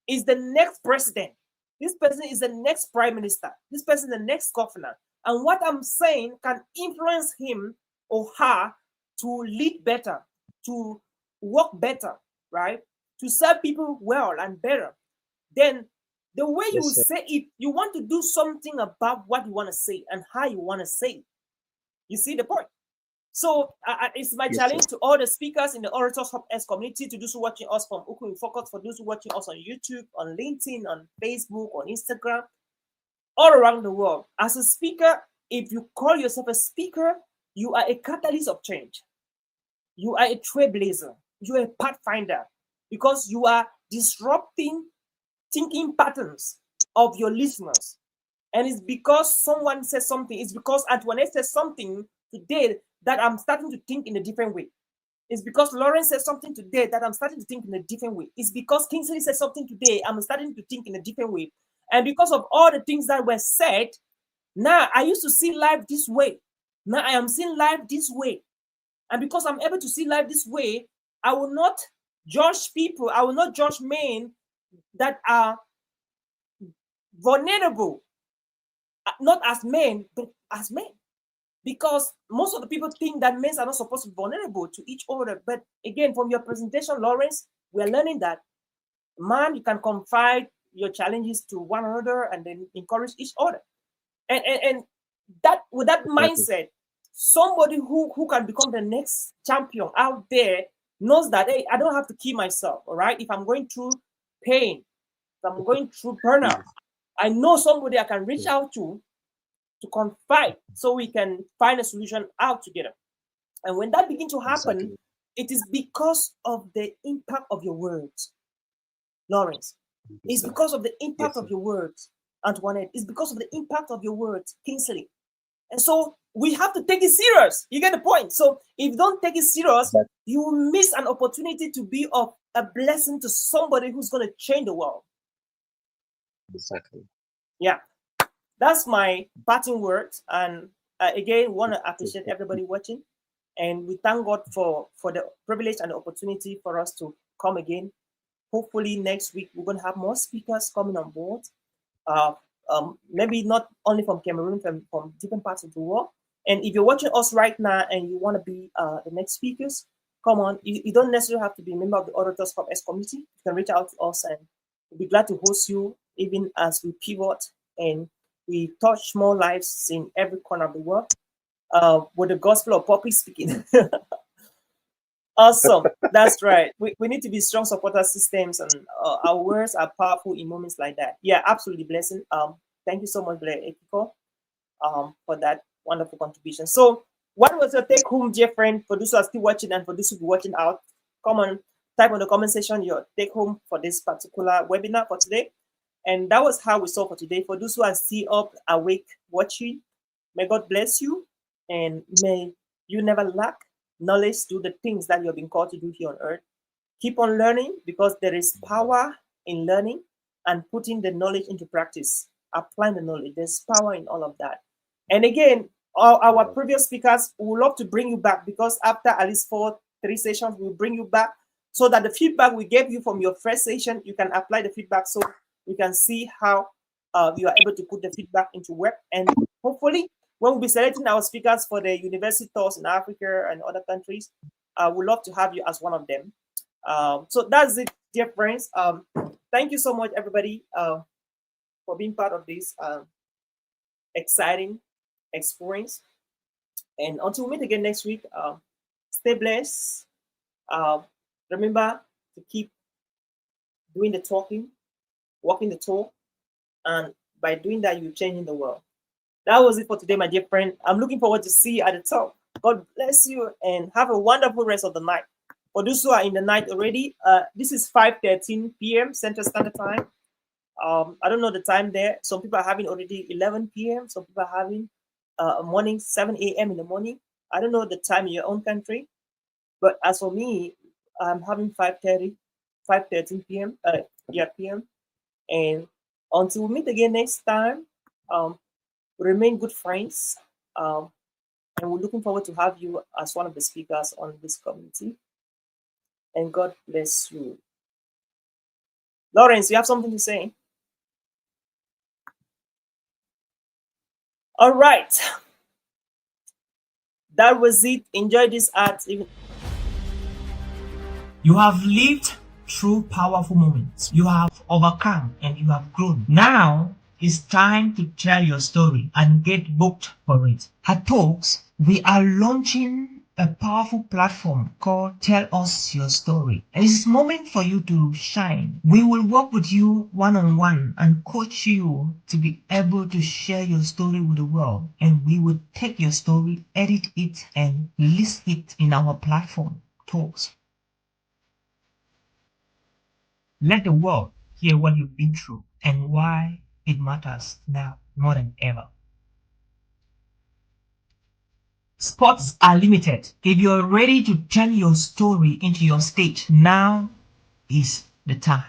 is the next president. This person is the next prime minister. This person is the next governor. And what I'm saying can influence him or her to lead better, to work better, right? To serve people well and better. Then the way you Yes, sir. say it, you want to do something about what you want to say and how you want to say it. You see the point? So it's my Yes, sir. challenge to all the speakers in the Orators HubX community, to those who watching us from Uku in Focus, for those who watching us on YouTube, on LinkedIn, on Facebook, on Instagram, all around the world. As a speaker, if you call yourself a speaker, you are a catalyst of change. You are a trailblazer. You are a pathfinder, because you are disrupting thinking patterns of your listeners. And it's because someone says something, it's because Antoinette says something today that I'm starting to think in a different way. It's because Lawrence says something today that I'm starting to think in a different way. It's because Kingsley says something today, I'm starting to think in a different way. And because of all the things that were said, now I used to see life this way. Now I am seeing life this way. And because I'm able to see life this way, I will not judge people. I will not judge men that are vulnerable, not as men, but as men. Because most of the people think that men are not supposed to be vulnerable to each other. But again, from your presentation, Lawrence, we are learning that, man, you can confide your challenges to one another and then encourage each other. And that, with that Exactly. mindset, somebody who can become the next champion out there knows that, hey, I don't have to kill myself. All right. If I'm going through pain, if I'm going through burnout, I know somebody I can reach out to confide, so we can find a solution out together. And when that begins to happen, Exactly. it is because of the impact of your words, Lawrence. Yes, It's sir. because of the impact Yes, of sir. your words, Antoinette. It's because of the impact of your words, Kingsley. And so we have to take it serious. You get the point? So if you don't take it serious, Exactly. you will miss an opportunity to be of a blessing to somebody who's going to change the world. Exactly. Yeah. That's my parting words. And again, want to appreciate everybody watching, and we thank God for the privilege and the opportunity for us to come again. Hopefully next week we're going to have more speakers coming on board. Uh, Maybe not only from Cameroon, from different parts of the world. And if you're watching us right now and you want to be the next speakers, come on. You don't necessarily have to be a member of the Orators HubX community. You can reach out to us, and we'll be glad to host you, even as we pivot and we touch more lives in every corner of the world with the gospel of public speaking. Awesome. That's right. We need to be strong supporter systems, and our words are powerful in moments like that. Yeah, absolutely blessing. Thank you so much, Blair Ekiko, for that wonderful contribution. So, what was your take home, dear friend? For those who are still watching and for those who will be watching out, come on, type on the comment section your take home for this particular webinar for today. And that was how we saw for today. For those who are still up, awake, watching, may God bless you and may you never lack knowledge to do the things that you've been called to do here on earth. Keep on learning because there is power in learning and putting the knowledge into practice, applying the knowledge. There's power in all of that. And again, our previous speakers would love to bring you back because after at least 3 sessions, we'll bring you back so that the feedback we gave you from your first session, you can apply the feedback so we can see how you are able to put the feedback into work. And hopefully, when we'll be selecting our speakers for the university tours in Africa and other countries, we'd love to have you as one of them. So that's it, dear friends. Thank you so much, everybody, for being part of this exciting experience. And until we meet again next week, stay blessed. Remember to keep doing the talking, walking the talk, and by doing that, you're changing the world. That was it for today, my dear friend. I'm looking forward to see you at the top. God bless you and have a wonderful rest of the night. For those who are in the night already, this is 5:13 p.m. Central Standard Time. I don't know the time there. Some people are having already 11 p.m. Some people are having morning 7 a.m. in the morning. I don't know the time in your own country, but as for me, I'm having 5:13 p.m. p.m. And until we meet again next time, remain good friends. And we're looking forward to have you as one of the speakers on this community. And God bless you. Lawrence, you have something to say? All right. That was it. Enjoy this art. You have lived through powerful moments. You have overcome and you have grown. Now it's time to tell your story and get booked for it. At Talks, we are launching a powerful platform called Tell Us Your Story. And it's a moment for you to shine. We will work with you one-on-one and coach you to be able to share your story with the world. And we will take your story, edit it, and list it in our platform, Talks. Let the world hear what you've been through and why it matters now more than ever. Spots are limited. If you're ready to turn your story into your stage, now is the time.